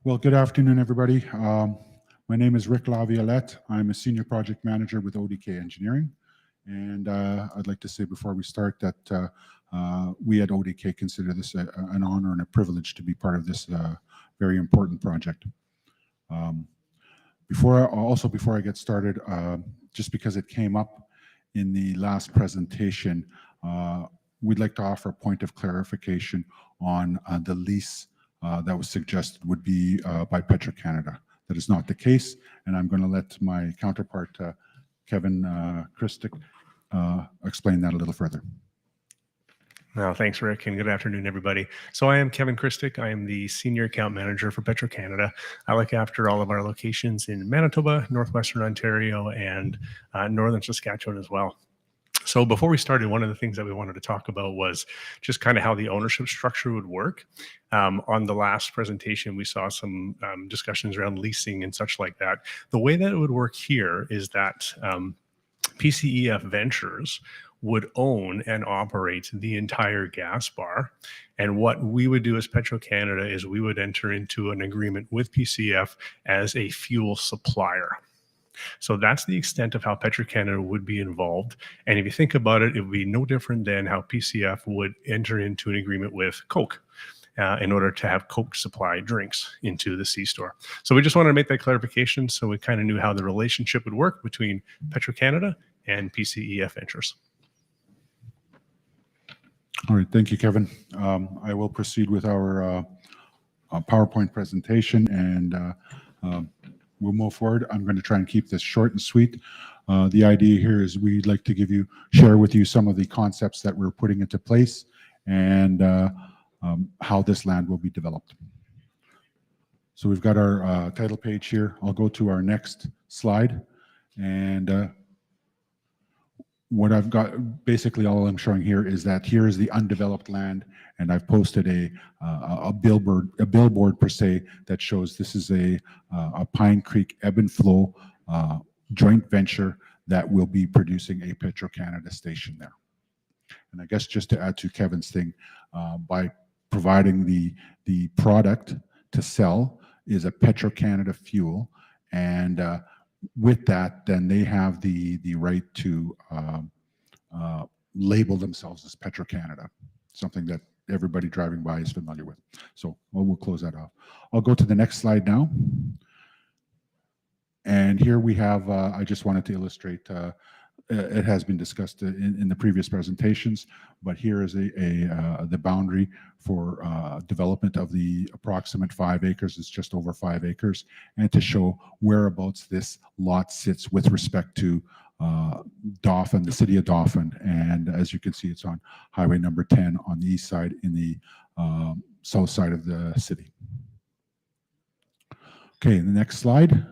Well, good afternoon, everybody. My name is Rick Laviolette. I'm a senior project manager with ODK Engineering. And I'd like to say before we start that we at ODK consider this an honor and a privilege to be part of this very important project. Before I get started, just because it came up in the last presentation, we'd like to offer a point of clarification on the lease that was suggested would be by Petro-Canada. That is not the case, and I'm going to let my counterpart, Kevin Christic, explain that a little further. No, thanks, Rick, and good afternoon, everybody. So I am Kevin Christic. I am the Senior Account Manager for Petro-Canada. I look after all of our locations in Manitoba, Northwestern Ontario, and Northern Saskatchewan as well. So before we started, one of the things that we wanted to talk about was just kind of how the ownership structure would work. On the last presentation, we saw some discussions around leasing and such like that. The way that it would work here is that PCEF Ventures would own and operate the entire gas bar. And what we would do as Petro-Canada is we would enter into an agreement with PCEF as a fuel supplier. So that's the extent of how Petro-Canada would be involved. And if you think about it, it would be no different than how PCF would enter into an agreement with Coke in order to have Coke supply drinks into the C-store. So we just wanted to make that clarification so we kind of knew how the relationship would work between Petro-Canada and PCEF Ventures. All right, thank you, Kevin. I will proceed with our PowerPoint presentation, and we'll move forward. I'm going to try and keep this short and sweet. The idea here is we'd like to share with you some of the concepts that we're putting into place and how this land will be developed. So we've got our title page here. I'll go to our next slide, and what I've got, basically all I'm showing here is that here is the undeveloped land, and I've posted a billboard per se that shows this is a Pine Creek ebb and flow joint venture that will be producing a Petro-Canada station there. And I guess just to add to Kevin's thing, by providing the product to sell is a Petro-Canada fuel, and with that, then they have the right to label themselves as Petro-Canada, something that everybody driving by is familiar with. So we'll close that off. I'll go to the next slide now. And here we have, I just wanted to illustrate it has been discussed in the previous presentations, but here is the boundary for development of the approximate 5 acres. It's just over 5 acres, and to show whereabouts this lot sits with respect to Dauphin, the city of Dauphin. And as you can see, it's on highway number 10 on the east side in the south side of the city. Okay, the next slide.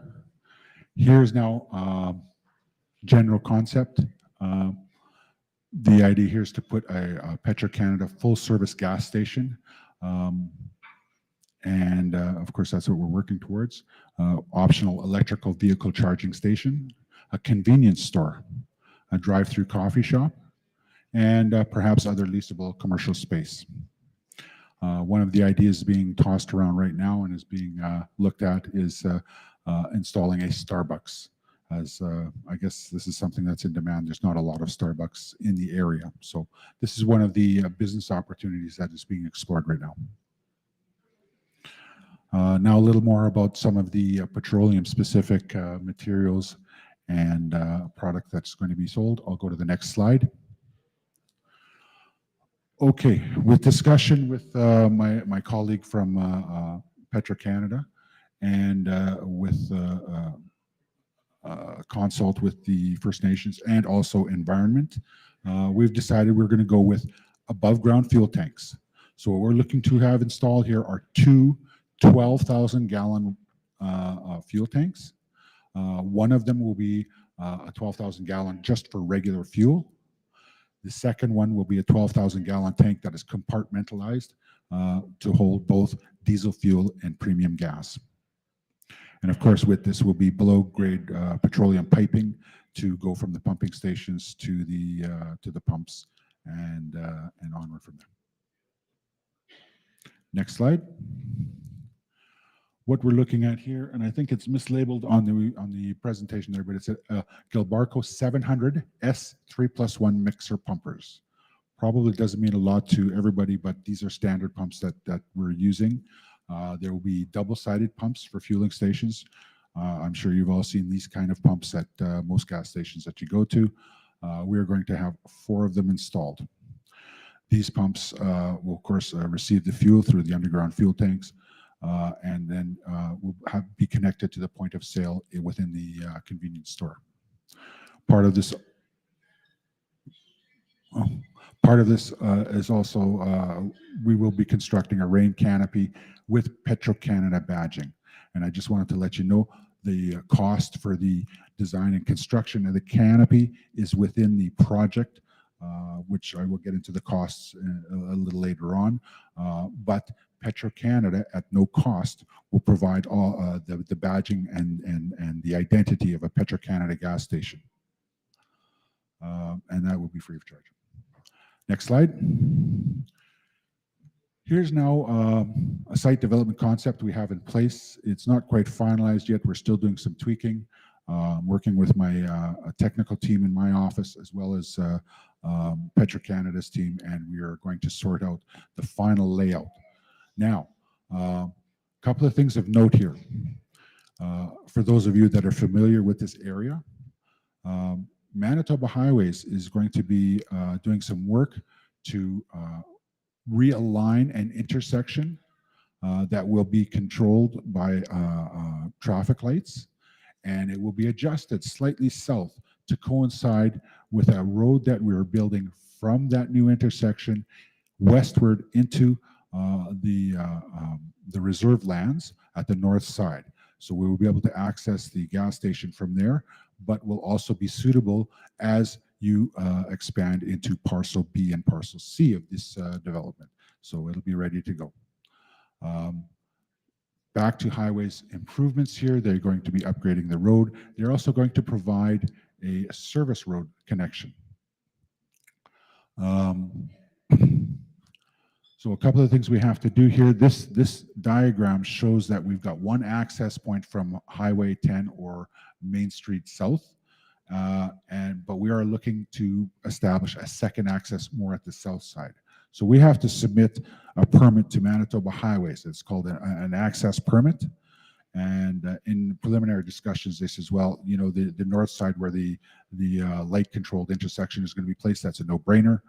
Here's now general concept. The idea here is to put a Petro-Canada full-service gas station. And of course, that's what we're working towards. Optional electrical vehicle charging station, a convenience store, a drive-through coffee shop, and perhaps other leasable commercial space. One of the ideas being tossed around right now and is being looked at is installing a Starbucks, as I guess this is something that's in demand. There's not a lot of Starbucks in the area. So this is one of the business opportunities that is being explored right now. Now a little more about some of the petroleum-specific materials and product that's going to be sold. I'll go to the next slide. Okay, with discussion with my colleague from Petro-Canada and with consult with the First Nations and also environment, we've decided we're going to go with above ground fuel tanks. So what we're looking to have installed here are two 12,000 gallon fuel tanks. One of them will be a 12,000 gallon just for regular fuel. The second one will be a 12,000 gallon tank that is compartmentalized to hold both diesel fuel and premium gas. And of course, with this will be below grade petroleum piping to go from the pumping stations to the pumps and onward from there. Next slide. What we're looking at here, and I think it's mislabeled on the presentation there, but it's a Gilbarco 700 S3+1 mixer pumpers. Probably doesn't mean a lot to everybody, but these are standard pumps that we're using. There will be double-sided pumps for fueling stations. I'm sure you've all seen these kind of pumps at most gas stations that you go to. We are going to have 4 of them installed. These pumps will, of course, receive the fuel through the underground fuel tanks, and then will be connected to the point of sale within the convenience store. Part of this is also we will be constructing a rain canopy with Petro-Canada badging. And I just wanted to let you know the cost for the design and construction of the canopy is within the project, which I will get into the costs a little later on. But Petro-Canada at no cost will provide all the badging and the identity of a Petro-Canada gas station. And that will be free of charge. Next slide. Here's now a site development concept we have in place. It's not quite finalized yet. We're still doing some tweaking, working with my technical team in my office as well as Petro-Canada's team, and we are going to sort out the final layout. Now, a couple of things of note here. For those of you that are familiar with this area, Manitoba Highways is going to be doing some work to realign an intersection that will be controlled by traffic lights, and it will be adjusted slightly south to coincide with a road that we are building from that new intersection westward into the reserve lands at the north side. So we will be able to access the gas station from there, but will also be suitable as you expand into parcel B and parcel C of this development. So it'll be ready to go. Back to highways improvements here. They're going to be upgrading the road. They're also going to provide a service road connection. So a couple of things we have to do here. This diagram shows that we've got one access point from Highway 10 or Main Street South, but we are looking to establish a second access more at the south side. So we have to submit a permit to Manitoba Highways. It's called an access permit, And in preliminary discussions, they says, well, you know, the north side where the light controlled intersection is going to be placed, that's a no-brainer.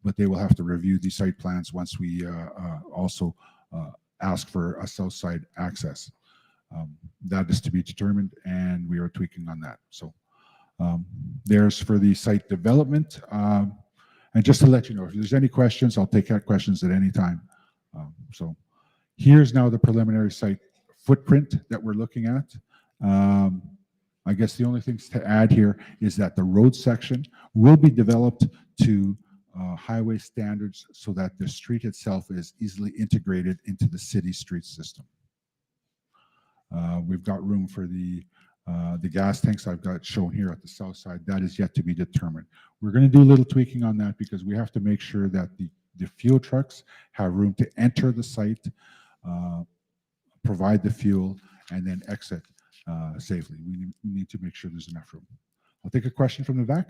But they will have to review the site plans once we also ask for a south side access. That is to be determined, and we are tweaking on that. So there's for the site development. And just to let you know, if there's any questions, I'll take questions at any time. So here's now the preliminary site footprint that we're looking at. I guess the only things to add here is that the road section will be developed to highway standards so that the street itself is easily integrated into the city street system. We've got room for the gas tanks I've got shown here at the south side. That is yet to be determined. We're going to do a little tweaking on that because we have to make sure that the fuel trucks have room to enter the site, provide the fuel, and then exit safely. We need to make sure there's enough room. I'll take a question from the back.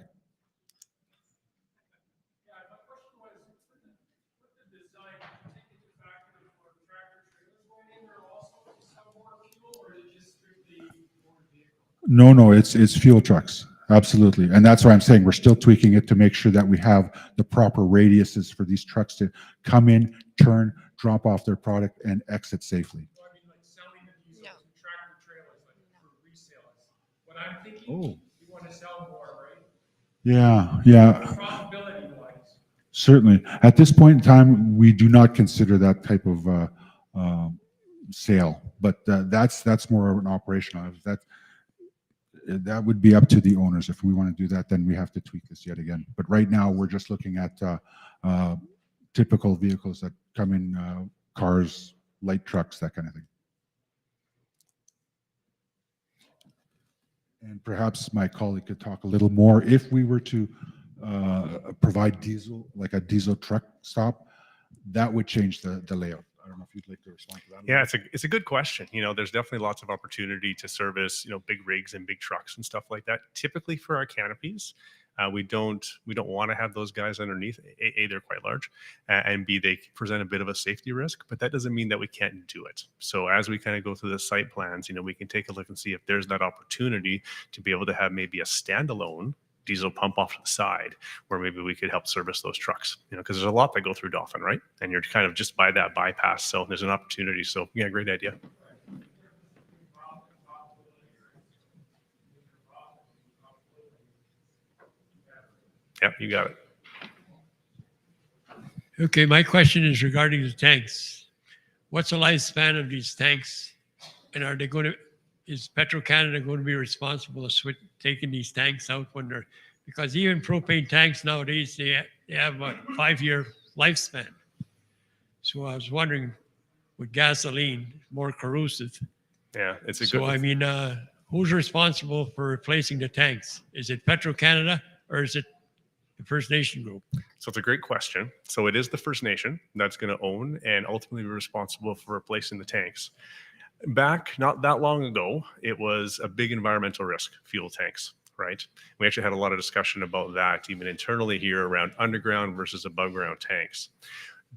No, it's fuel trucks. Absolutely. And that's why I'm saying we're still tweaking it to make sure that we have the proper radiuses for these trucks to come in, turn, drop off their product, and exit safely. I'm thinking Oh. you want to sell more, right? Yeah. Profitability-wise. Certainly. At this point in time, we do not consider that type of sale, but that's more of an operational. That would be up to the owners. If we want to do that, then we have to tweak this yet again. But right now, we're just looking at typical vehicles that come in, cars, light trucks, that kind of thing. And perhaps my colleague could talk a little more. If we were to provide diesel, like a diesel truck stop, that would change the layout. I don't know if you'd like to respond to that. Yeah, it's a good question. You know, there's definitely lots of opportunity to service, you know, big rigs and big trucks and stuff like that. Typically for our canopies, we don't want to have those guys underneath. A, they're quite large, and B, they present a bit of a safety risk. But that doesn't mean that we can't do it. So as we kind of go through the site plans, you know, we can take a look and see if there's that opportunity to be able to have maybe a standalone diesel pump off to the side where maybe we could help service those trucks, you know, because there's a lot that go through Dauphin, right? And you're kind of just by that bypass. So there's an opportunity. So yeah, great idea. Yeah, you got it. Okay, my question is regarding the tanks. What's the lifespan of these tanks? And are they going to, is Petro-Canada going to be responsible for taking these tanks out when they're, because even propane tanks nowadays, they have a 5-year lifespan. So I was wondering, with gasoline, more corrosive. Yeah, it's a So good. I mean, who's responsible for replacing the tanks? Is it Petro-Canada or is it the First Nation group? So it's a great question. So it is the First Nation that's going to own and ultimately be responsible for replacing the tanks. Back not that long ago, it was a big environmental risk, fuel tanks, right? We actually had a lot of discussion about that even internally here around underground versus above ground tanks.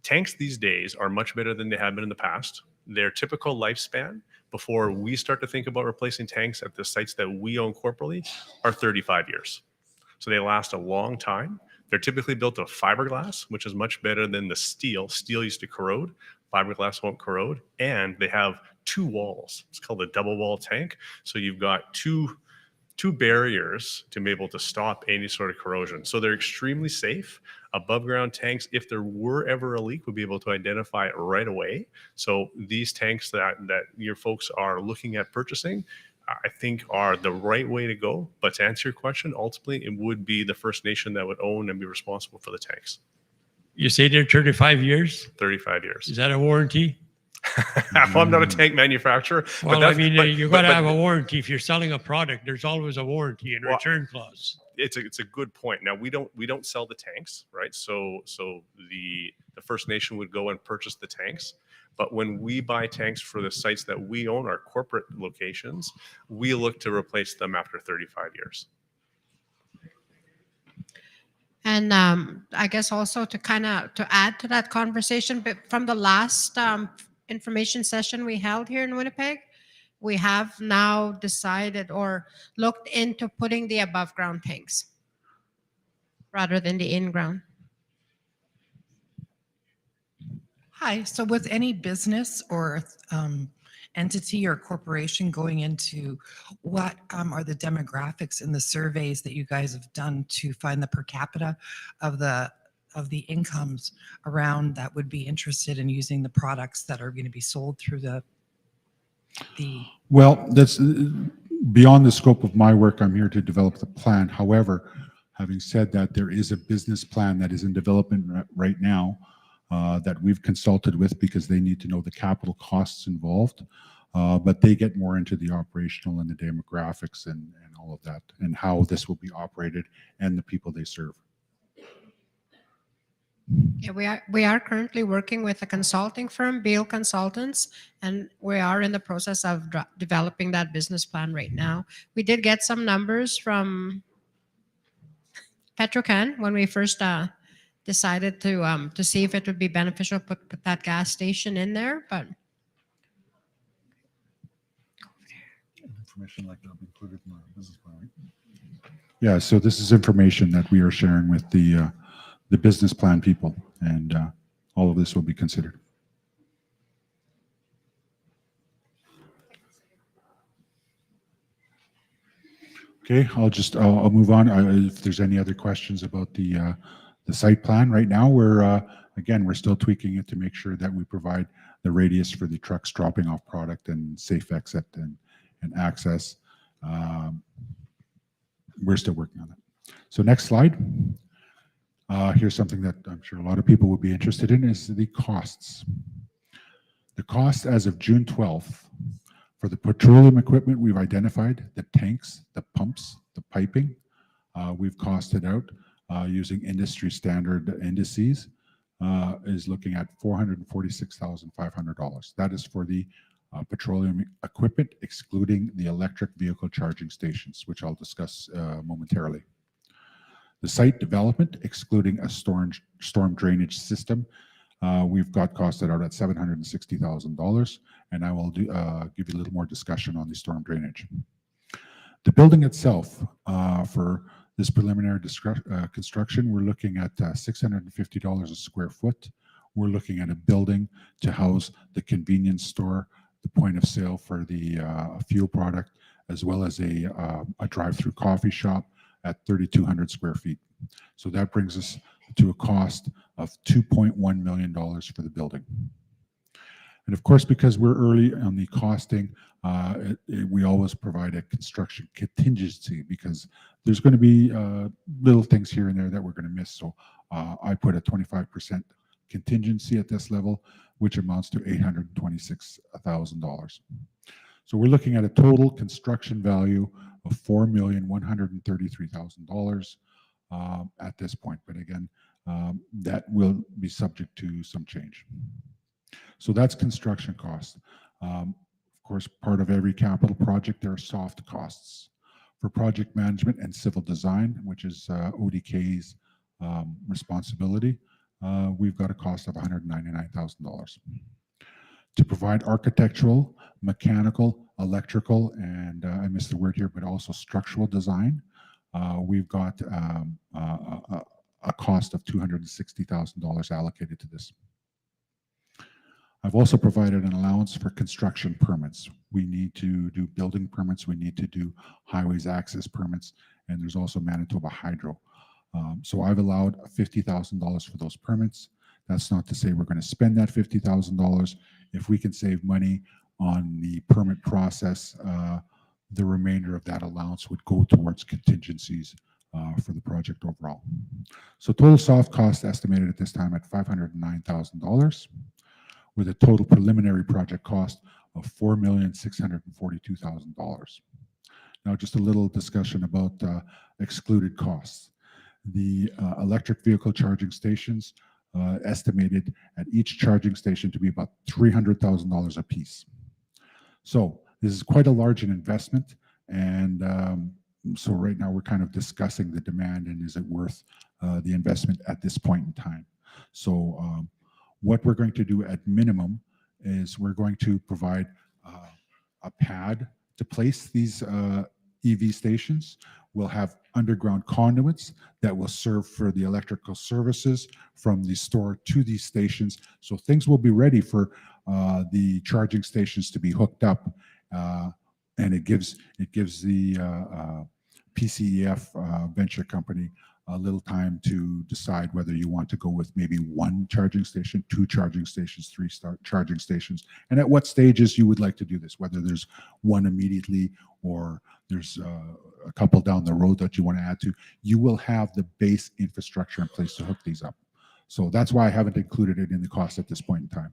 Tanks these days are much better than they have been in the past. Their typical lifespan before we start to think about replacing tanks at the sites that we own corporately are 35 years. So they last a long time. They're typically built of fiberglass, which is much better than the steel. Steel used to corrode. Fiberglass won't corrode. And they have 2 walls. It's called a double wall tank. So you've got two barriers to be able to stop any sort of corrosion. So they're extremely safe. Above ground tanks, if there were ever a leak, would be able to identify it right away. So these tanks that your folks are looking at purchasing, I think are the right way to go. But to answer your question, ultimately, it would be the First Nation that would own and be responsible for the tanks. You say they're 35 years? 35 years. Is that a warranty? Well, I'm not a tank manufacturer. Well, I mean, you got to have a warranty. If you're selling a product, there's always a warranty and return clause. It's a good point. Now we don't sell the tanks, right? So the First Nation would go and purchase the tanks. But when we buy tanks for the sites that we own, our corporate locations, we look to replace them after 35 years. And I guess also to add to that conversation, but from the last information session we held here in Winnipeg, we have now decided or looked into putting the above ground tanks rather than the in-ground. Hi, so with any business or entity or corporation going into, what are the demographics in the surveys that you guys have done to find the per capita of the incomes around that would be interested in using the products that are going to be sold through the Well, that's beyond the scope of my work. I'm here to develop the plan. However, having said that, there is a business plan that is in development right now that we've consulted with because they need to know the capital costs involved. But they get more into the operational and the demographics and all of that and how this will be operated and the people they serve. Yeah, we are currently working with a consulting firm, Beal Consultants, and we are in the process of developing that business plan right now. We did get some numbers from Petrocan when we first decided to see if it would be beneficial to put that gas station in there, but Information like that will be included in our business plan, right? Yeah, so this is information that we are sharing with the business plan people, and all of this will be considered. Okay, I'll move on. If there's any other questions about the site plan, right now we're still tweaking it to make sure that we provide the radius for the trucks dropping off product and safe exit and access. We're still working on that. So next slide. Here's something that I'm sure a lot of people would be interested in is the costs. The cost as of June 12th for the petroleum equipment we've identified, the tanks, the pumps, the piping, we've costed out using industry standard indices, is looking at $446,500. That is for the petroleum equipment, excluding the electric vehicle charging stations, which I'll discuss momentarily. The site development, excluding a storm drainage system, we've got costed out at $760,000, and I will give you a little more discussion on the storm drainage. The building itself, for this preliminary construction, we're looking at $650 a square foot. We're looking at a building to house the convenience store, the point of sale for the fuel product, as well as a drive-through coffee shop at 3,200 square feet. So that brings us to a cost of $2.1 million for the building. And of course, because we're early on the costing, we always provide a construction contingency because there's going to be little things here and there that we're going to miss. So I put a 25% contingency at this level, which amounts to $826,000. So we're looking at a total construction value of $4,133,000 at this point. But again, that will be subject to some change. So that's construction cost. Of course, part of every capital project, there are soft costs. For project management and civil design, which is ODK's responsibility, we've got a cost of $199,000. To provide architectural, mechanical, electrical, and I missed the word here, but also structural design, we've got a cost of $260,000 allocated to this. I've also provided an allowance for construction permits. We need to do building permits, we need to do highways access permits, and there's also Manitoba Hydro. So I've allowed $50,000 for those permits. That's not to say we're going to spend that $50,000. If we can save money on the permit process, the remainder of that allowance would go towards contingencies for the project overall. So total soft cost estimated at this time at $509,000, with a total preliminary project cost of $4,642,000. Now, just a little discussion about excluded costs. The electric vehicle charging stations estimated at each charging station to be about $300,000 a piece. So this is quite a large investment, and so right now we're kind of discussing the demand and is it worth the investment at this point in time. So what we're going to do at minimum is we're going to provide a pad to place these EV stations. We'll have underground conduits that will serve for the electrical services from the store to these stations. So things will be ready for the charging stations to be hooked up, and it gives the PCEF venture company a little time to decide whether you want to go with maybe one charging station, two charging stations, three charging stations, and at what stages you would like to do this, whether there's one immediately or there's a couple down the road that you want to add to. You will have the base infrastructure in place to hook these up. So that's why I haven't included it in the cost at this point in time.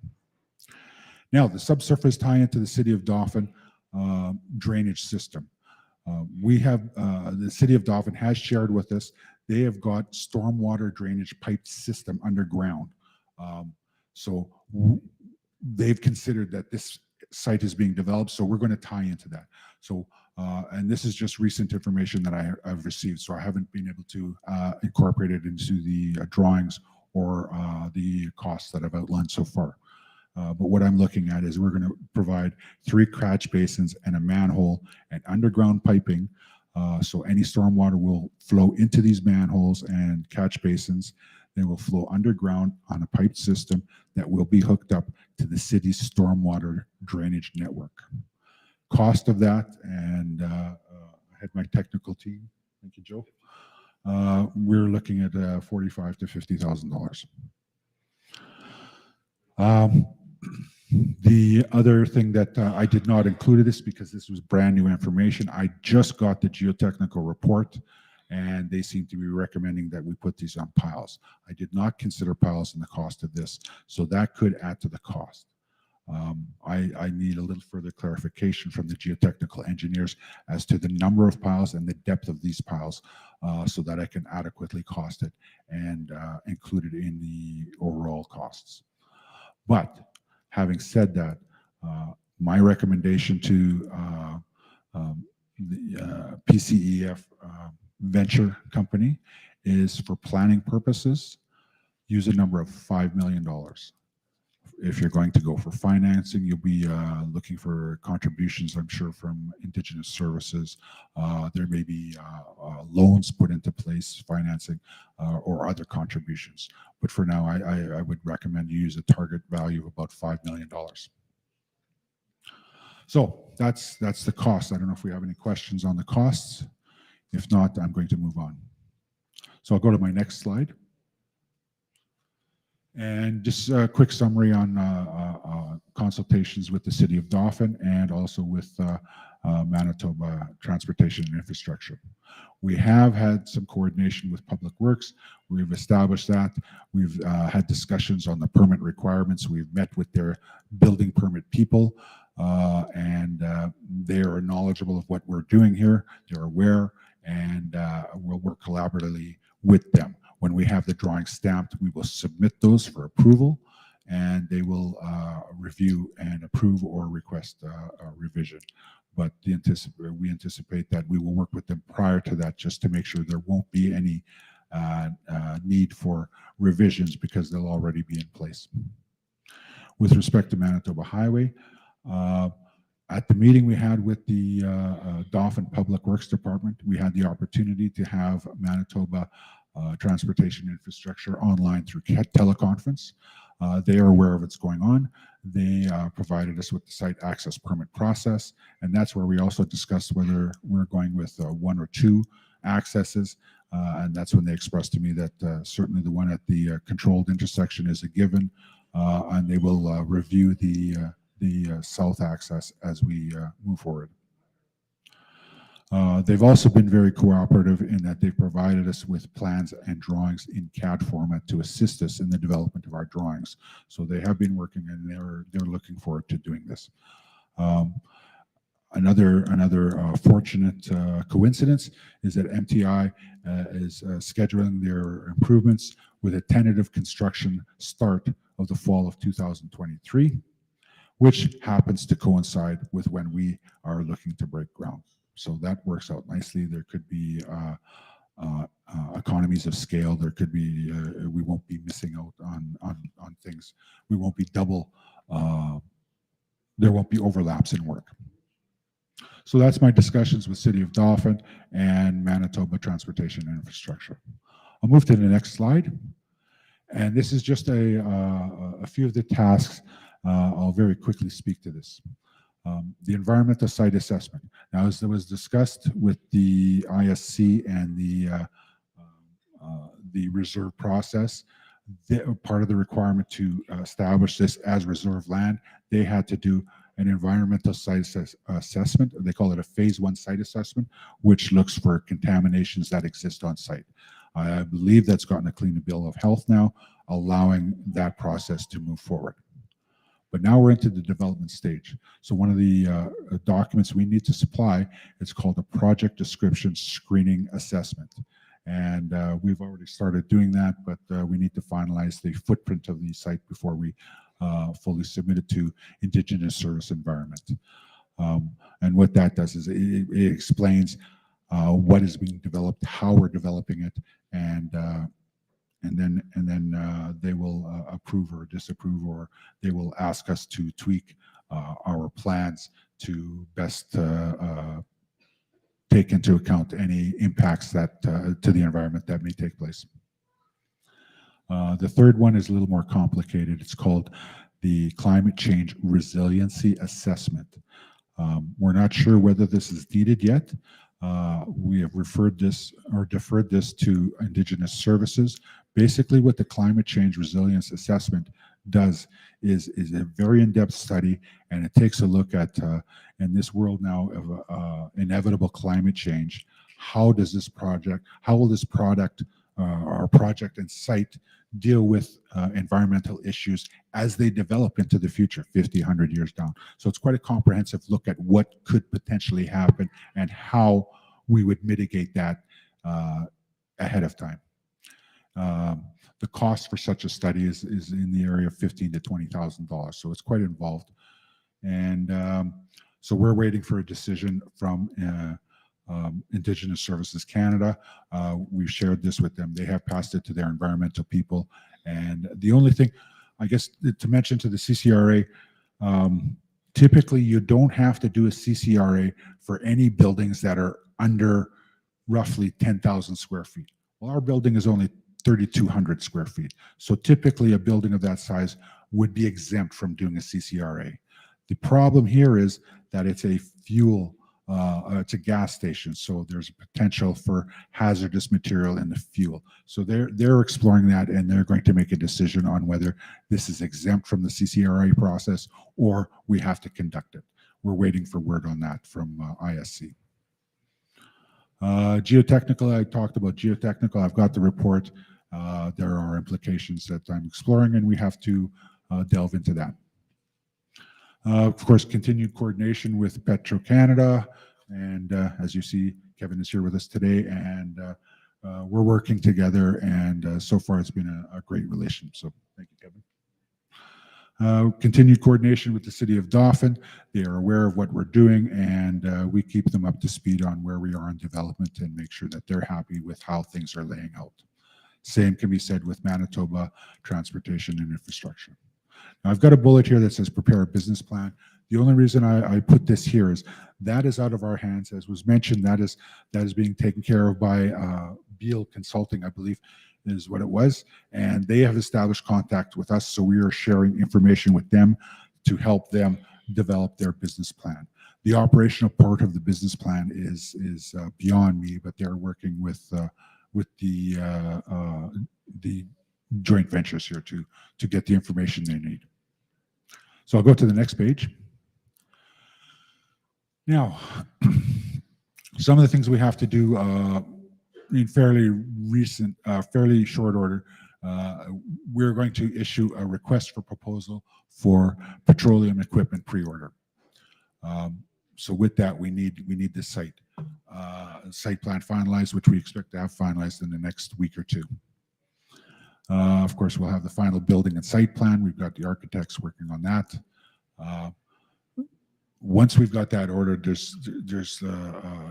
Now, the subsurface tie-in to the City of Dauphin drainage system. We have, the City of Dauphin has shared with us, they have got stormwater drainage pipe system underground. So they've considered that this site is being developed, so we're going to tie into that. So, and this is just recent information that I've received, so I haven't been able to incorporate it into the drawings or the costs that I've outlined so far. But what I'm looking at is we're going to provide 3 catch basins and a manhole and underground piping. So any stormwater will flow into these manholes and catch basins. They will flow underground on a piped system that will be hooked up to the city's stormwater drainage network. Cost of that, and I had my technical team. Thank you, Joe. We're looking at $45,000 to $50,000. The other thing that I did not include in this because this was brand new information, I just got the geotechnical report and they seem to be recommending that we put these on piles. I did not consider piles in the cost of this, so that could add to the cost. I need a little further clarification from the geotechnical engineers as to the number of piles and the depth of these piles so that I can adequately cost it and include it in the overall costs. But having said that, my recommendation to the PCEF venture company is for planning purposes, use a number of $5 million. If you're going to go for financing, you'll be looking for contributions, I'm sure, from Indigenous services. There may be loans put into place, financing, or other contributions. But for now, I would recommend you use a target value of about $5 million. So that's the cost. I don't know if we have any questions on the costs. If not, I'm going to move on. So I'll go to my next slide. And just a quick summary on consultations with the City of Dauphin and also with Manitoba Transportation and Infrastructure. We have had some coordination with Public Works. We've established that. We've had discussions on the permit requirements. We've met with their building permit people and they are knowledgeable of what we're doing here. They're aware and we'll work collaboratively with them. When we have the drawings stamped, we will submit those for approval, and they will review and approve or request a revision. But we anticipate that we will work with them prior to that just to make sure there won't be any need for revisions because they'll already be in place. With respect to Manitoba Highway, at the meeting we had with the Dauphin Public Works Department, we had the opportunity to have Manitoba Transportation Infrastructure online through teleconference. They are aware of what's going on. They provided us with the site access permit process, and that's where we also discussed whether we're going with 1 or 2 accesses, and that's when they expressed to me that certainly the one at the controlled intersection is a given, and they will review the south access as we move forward. They've also been very cooperative in that they've provided us with plans and drawings in CAD format to assist us in the development of our drawings. So they have been working and they're looking forward to doing this. Another fortunate coincidence is that MTI is scheduling their improvements with a tentative construction start of the fall of 2023, which happens to coincide with when we are looking to break ground. So that works out nicely. There could be economies of scale. There could be, we won't be missing out on things. We won't be there won't be overlaps in work. So that's my discussions with City of Dauphin and Manitoba Transportation and Infrastructure. I'll move to the next slide. And this is just a few of the tasks. I'll very quickly speak to this. The environmental site assessment. Now, as it was discussed with the ISC and the reserve process, part of the requirement to establish this as reserve land, they had to do an environmental site assessment. They call it a phase 1 site assessment, which looks for contaminations that exist on site. I believe that's gotten a clean bill of health now, allowing that process to move forward. But now we're into the development stage. So one of the documents we need to supply is called a project description screening assessment. And we've already started doing that, but we need to finalize the footprint of the site before we fully submit it to Indigenous Service Environment. And what that does is it explains what is being developed, how we're developing it, and then they will approve or disapprove, or they will ask us to tweak our plans to best take into account any impacts that to the environment that may take place. The third one is a little more complicated. It's called the Climate Change Resiliency Assessment. We're not sure whether this is needed yet. We have referred this or deferred this to Indigenous Services. Basically, what the Climate Change Resilience Assessment does is a very in-depth study, and it takes a look at, in this world now of inevitable climate change, how will this product, our project and site deal with environmental issues as they develop into the future, 50, 100 years down. So it's quite a comprehensive look at what could potentially happen and how we would mitigate that ahead of time. The cost for such a study is in the area of $15,000 to $20,000, so it's quite involved. And so we're waiting for a decision from Indigenous Services Canada. We've shared this with them. They have passed it to their environmental people. And the only thing, I guess, to mention to the CCRA, typically you don't have to do a CCRA for any buildings that are under roughly 10,000 square feet. Well, our building is only 3,200 square feet. So typically a building of that size would be exempt from doing a CCRA. The problem here is that it's a fuel, it's a gas station, so there's a potential for hazardous material in the fuel. So they're exploring that, and they're going to make a decision on whether this is exempt from the CCRA process or we have to conduct it. We're waiting for word on that from ISC. Geotechnical, I talked about geotechnical. I've got the report. There are implications that I'm exploring, and we have to delve into that. Of course, continued coordination with Petro-Canada, and as you see, Kevin is here with us today, and we're working together, and so far it's been a great relation. So thank you, Kevin. Continued coordination with the City of Dauphin. They are aware of what we're doing, and we keep them up to speed on where we are in development and make sure that they're happy with how things are laying out. Same can be said with Manitoba Transportation and Infrastructure. Now, I've got a bullet here that says prepare a business plan. The only reason I put this here is that is out of our hands. As was mentioned, that is being taken care of by Beal Consulting, I believe is what it was. And they have established contact with us, so we are sharing information with them to help them develop their business plan. The operational part of the business plan is beyond me, but they're working with the joint ventures here to get the information they need. So I'll go to the next page. Now, some of the things we have to do in fairly short order. We're going to issue a request for proposal for petroleum equipment pre-order. So with that, we need the site plan finalized, which we expect to have finalized in the next week or two. Of course, we'll have the final building and site plan. We've got the architects working on that. Once we've got that ordered, there's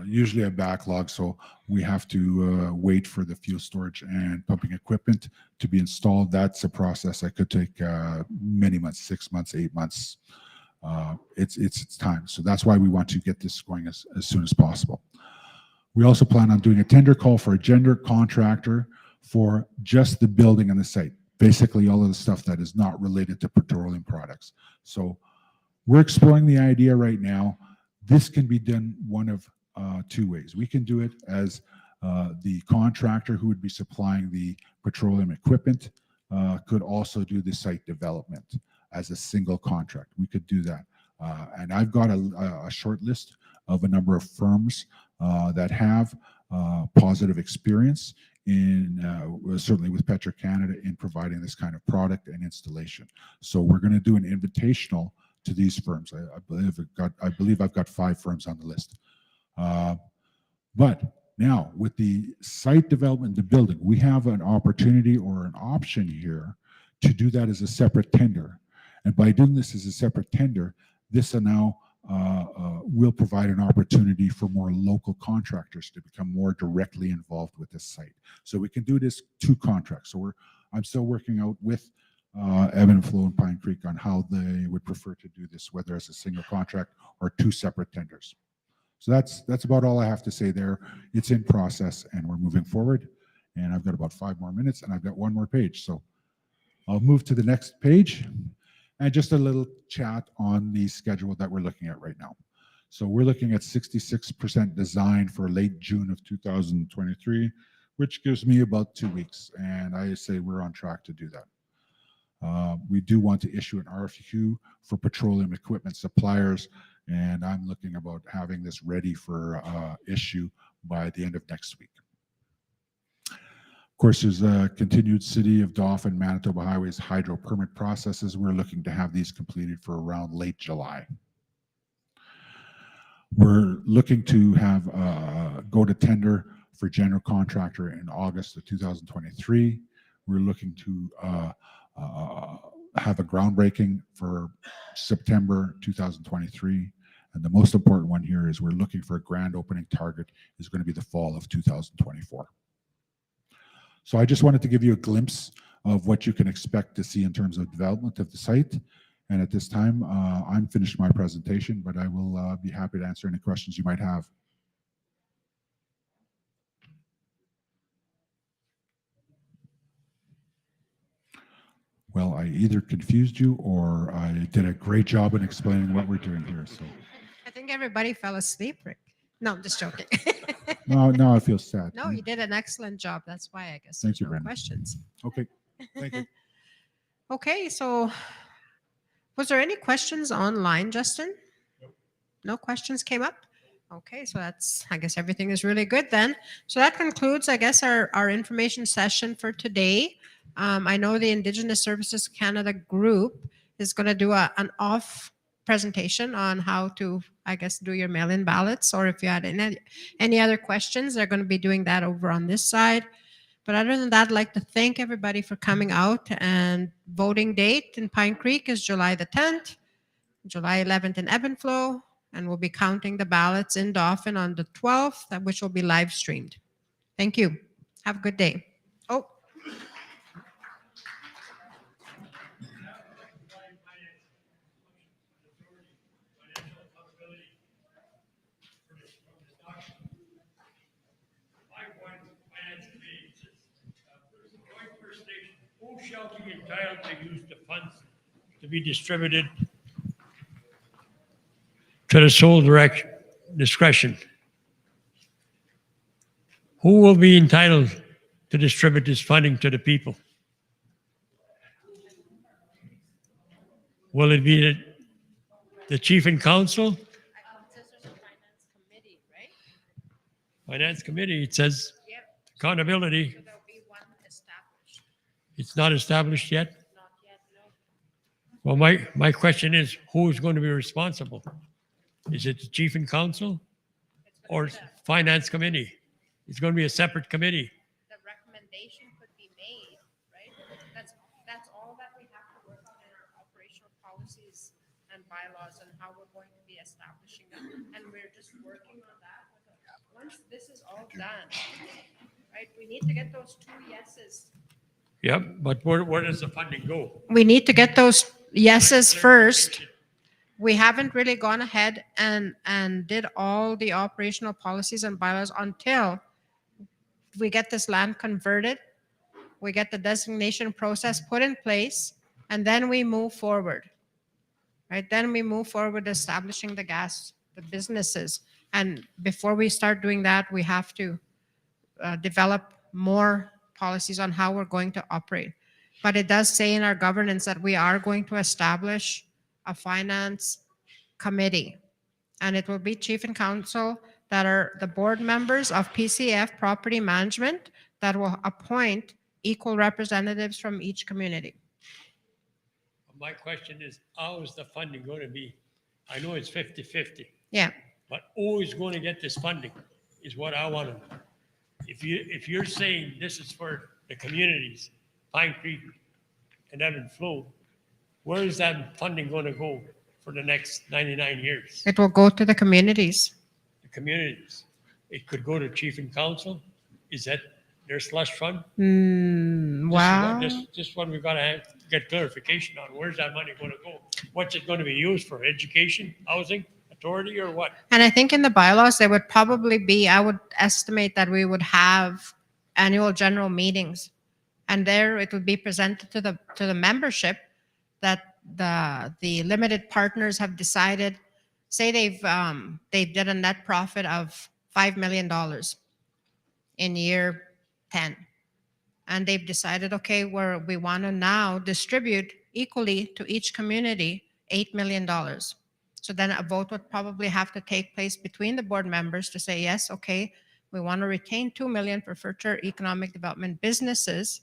usually a backlog, so we have to wait for the fuel storage and pumping equipment to be installed. That's a process that could take many months, 6 months, 8 months. it's time. So that's why we want to get this going as soon as possible. We also plan on doing a tender call for a gender contractor for just the building and the site, basically all of the stuff that is not related to petroleum products. So we're exploring the idea right now. This can be done one of two ways. We can do it as the contractor who would be supplying the petroleum equipment could also do the site development as a single contract. We could do that. And I've got a short list of a number of firms that have positive experience in certainly with Petro-Canada in providing this kind of product and installation. So we're going to do an invitational to these firms. I believe I've got 5 firms on the list. But now with the site development, the building, we have an opportunity or an option here to do that as a separate tender. And by doing this as a separate tender, this now will provide an opportunity for more local contractors to become more directly involved with this site. So we can do this 2 contracts. So I'm still working out with Ebb and Flow and Pine Creek on how they would prefer to do this, whether as a single contract or 2 separate tenders. So that's about all I have to say there. It's in process and we're moving forward. And I've got about 5 more minutes and I've got 1 more page. So I'll move to the next page. And just a little chat on the schedule that we're looking at right now. So we're looking at 66% design for late June of 2023, which gives me about 2 weeks. And I say we're on track to do that. We do want to issue an RFQ for petroleum equipment suppliers. And I'm looking about having this ready for issue by the end of next week. Of course, there's a continued City of Dauphin, Manitoba Highways hydro permit processes. We're looking to have these completed for around late July. We're looking to have go to tender for general contractor in August of 2023. We're looking to have a groundbreaking for September 2023. And the most important one here is we're looking for a grand opening target is going to be the fall of 2024. So I just wanted to give you a glimpse of what you can expect to see in terms of development of the site. And at this time, I'm finished my presentation, but I will be happy to answer any questions you might have. Well, I either confused you or I did a great job in explaining what we're doing here. So I think everybody fell asleep, Rick. No, I'm just joking. now I feel sad. No, you did an excellent job. That's why I guess Thank there's you, no Brenda. questions. Okay, thank you. Okay, so was there any questions online, Justin? No questions came up? Okay, so that's, I guess everything is really good then. So that concludes, I guess, our information session for today. I know the Indigenous Services Canada group is going to do an off presentation on how to, I guess, do your mail-in ballots, or if you had any other questions, they're going to be doing that over on this side. But other than that, I'd like to thank everybody for coming out, and voting date in Pine Creek is July the 10th, July 11th in Ebb and Flow, and we'll be counting the ballots in Dauphin on the 12th, which will be live streamed. Thank you. Have a good day. Oh. Who shall be entitled to use the funds to be distributed to the sole discretion? Who will be entitled to distribute this funding to the people? Will it be the chief and council? Finance committee, it says accountability. It's not established yet? Well, my question is, who's going to be responsible? Is it the chief and council or finance committee? It's going to be a separate committee. The recommendation could be made, right? That's all that we have to work on in our operational policies and bylaws and how we're going to be establishing them. And we're just working on that. Once this is all done, right, we need to get those 2 yeses. Yep, but where does the funding go? We need to get those yeses first. we haven't really gone ahead and did all the operational policies and bylaws until we get this land converted, we get the designation process put in place, and then we move forward. Right? Then we move forward establishing the businesses. And before we start doing that, we have to develop more policies on how we're going to operate. But it does say in our governance that we are going to establish a finance committee. And it will be chief and council that are the board members of PCF Property Management that will appoint equal representatives from each community. My question is, how is the funding going to be? I know it's 50-50, Yeah. but who is going to get this funding is what I want to know. If you're saying this is for the communities, Pine Creek and Ebb and Flow, where is that funding going to go for the next 99 years? It will go to the communities. The communities. It could go to chief and council. Is that their slush fund? Wow. Just what we've got to get clarification on. Where's that money going to go? What's it going to be used for? Education, housing, authority, or what? And I think in the bylaws, there would probably be, I would estimate that we would have annual general meetings. And there it would be presented to the membership that the limited partners have decided, say they did a net profit of $5 million in year 10. And they've decided, okay, we want to now distribute equally to each community $8 million. So then a vote would probably have to take place between the board members to say, yes, okay, we want to retain $2 million for future economic development businesses,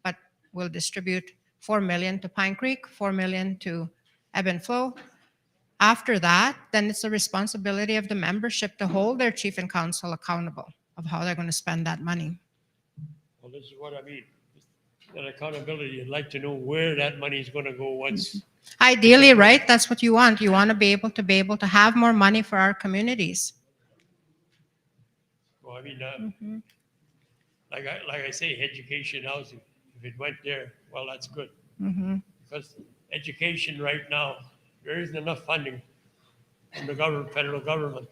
but we'll distribute $4 million to Pine Creek, $4 million to Ebb and Flow. After that, then it's the responsibility of the membership to hold their chief and council accountable of how they're going to spend that money. Well, this is what I mean. That accountability, you'd like to know where that money is going to go once. Ideally, right? That's what you want. You want to be able to have more money for our communities. Well, I mean, like I say, education, housing. If it went there, well, that's good. Because education right now, there isn't enough funding from the government, federal government,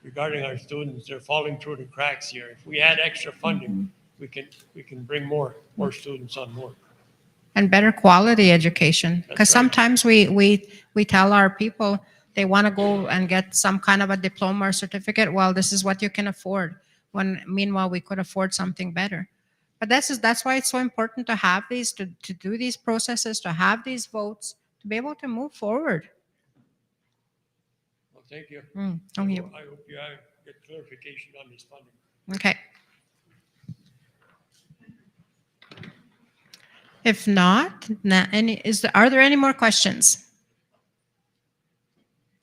regarding our students. They're falling through the cracks here. If we had extra funding, we can bring more students on board. And better quality education. Because sometimes we tell our people they want to go and get some kind of a diploma or certificate. Well, this is what you can afford. When meanwhile we could afford something better. But that's why it's so important to have these, to do these processes, to have these votes, to be able to move forward. Well, thank you. Oh, I hope you get clarification on this funding. Okay. If not, are there any more questions?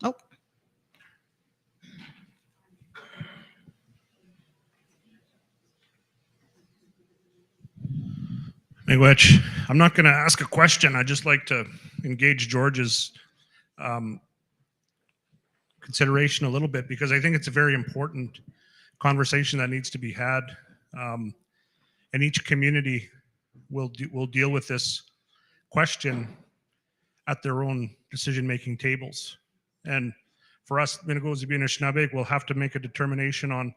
Oh. Miigwech, I'm not going to ask a question. I'd just like to engage George's consideration a little bit, because I think it's a very important conversation that needs to be had. And each community will deal with this question at their own decision-making tables. And for us, Minegoziibe and Anishinaabe, we'll have to make a determination on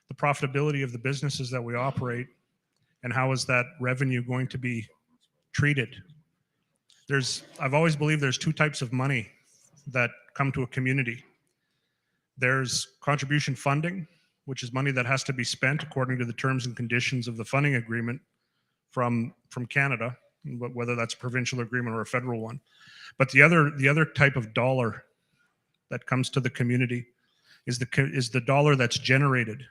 the profitability of the businesses that we operate and how is that revenue going to be treated. I've always believed there's two types of money that come to a community. There's contribution funding, which is money that has to be spent according to the terms and conditions of the funding agreement from Canada, whether that's a provincial agreement or a federal one. But the other type of dollar that comes to the community is the dollar that's generated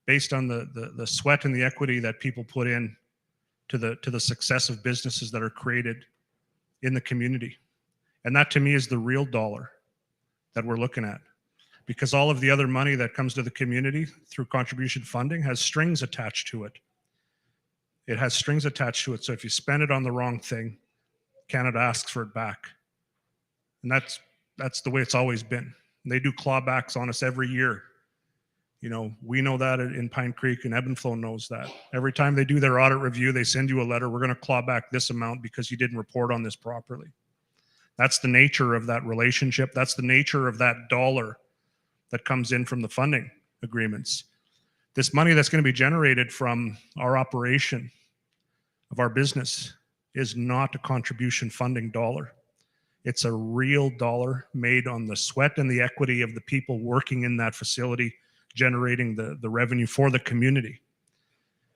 based on the sweat and the equity that people put in to the success of businesses that are created in the community. And that to me is the real dollar that we're looking at, because all of the other money that comes to the community through contribution funding has strings attached to it. It has strings attached to it. So if you spend it on the wrong thing, Canada asks for it back. And that's the way it's always been. And they do clawbacks on us every year. You know, we know that in Pine Creek, and Ebb and Flow knows that. Every time they do their audit review, they send you a letter, we're going to claw back this amount because you didn't report on this properly. That's the nature of that relationship. That's the nature of that dollar that comes in from the funding agreements. This money that's going to be generated from our operation of our business is not a contribution funding dollar. It's a real dollar made on the sweat and the equity of the people working in that facility, generating the revenue for the community.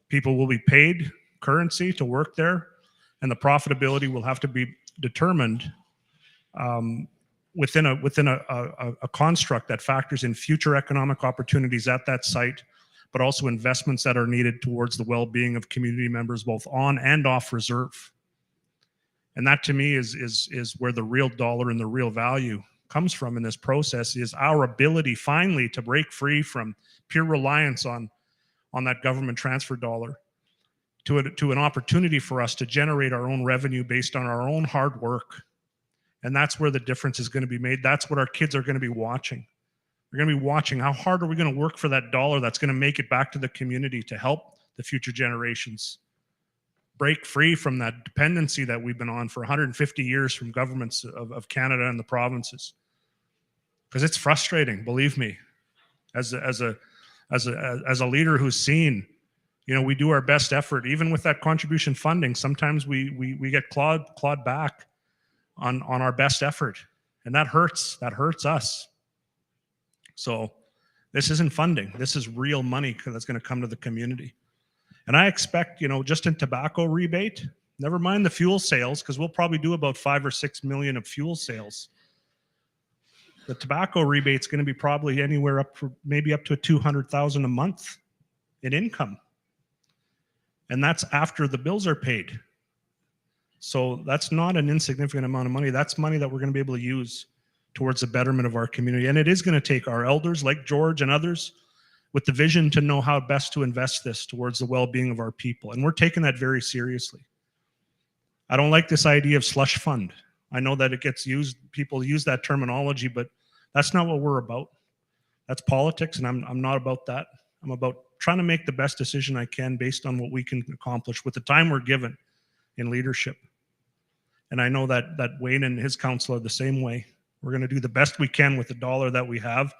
People will be paid currency to work there, and the profitability will have to be determined within a construct that factors in future economic opportunities at that site, but also investments that are needed towards the well-being of community members, both on and off reserve. And that to me is where the real dollar and the real value comes from in this process, is our ability finally to break free from pure reliance on that government transfer dollar to an opportunity for us to generate our own revenue based on our own hard work. And that's where the difference is going to be made. That's what our kids are going to be watching. They're going to be watching how hard are we going to work for that dollar that's going to make it back to the community to help the future generations break free from that dependency that we've been on for 150 years from governments of Canada and the provinces. Because it's frustrating, believe me, as a leader who's seen, we do our best effort, even with that contribution funding. Sometimes we get clawed back on our best effort, and that hurts us. So this isn't funding. This is real money that's going to come to the community. And I expect, just in tobacco rebate, never mind the fuel sales, because we'll probably do about 5 or 6 million of fuel sales. The tobacco rebate's going to be probably anywhere maybe up to $200,000 a month in income. And that's after the bills are paid. So that's not an insignificant amount of money. That's money that we're going to be able to use towards the betterment of our community. And it is going to take our elders like George and others with the vision to know how best to invest this towards the well-being of our people. And we're taking that very seriously. I don't like this idea of slush fund. I know that it gets used, people use that terminology, but that's not what we're about. That's politics, and I'm not about that. I'm about trying to make the best decision I can based on what we can accomplish with the time we're given in leadership. And I know that Wayne and his council are the same way. We're going to do the best we can with the dollar that we have.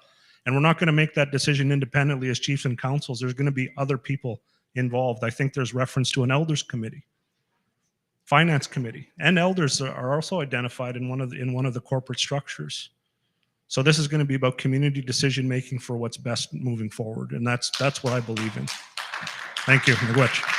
And we're not going to make that decision independently as chiefs and councils. There's going to be other people involved. I think there's reference to an elders committee, finance committee, and elders are also identified in one of the corporate structures. So this is going to be about community decision making for what's best moving forward, and that's what I believe in. Thank you. Miigwech.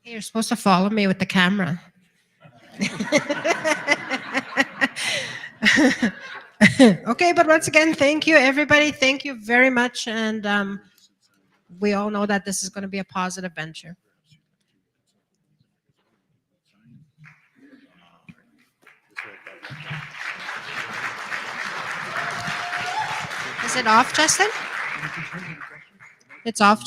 You're supposed to follow me with the camera. Okay, but once again, thank you, everybody. Thank you very much. And we all know that this is going to be a positive venture. Is it off, Justin? It's off.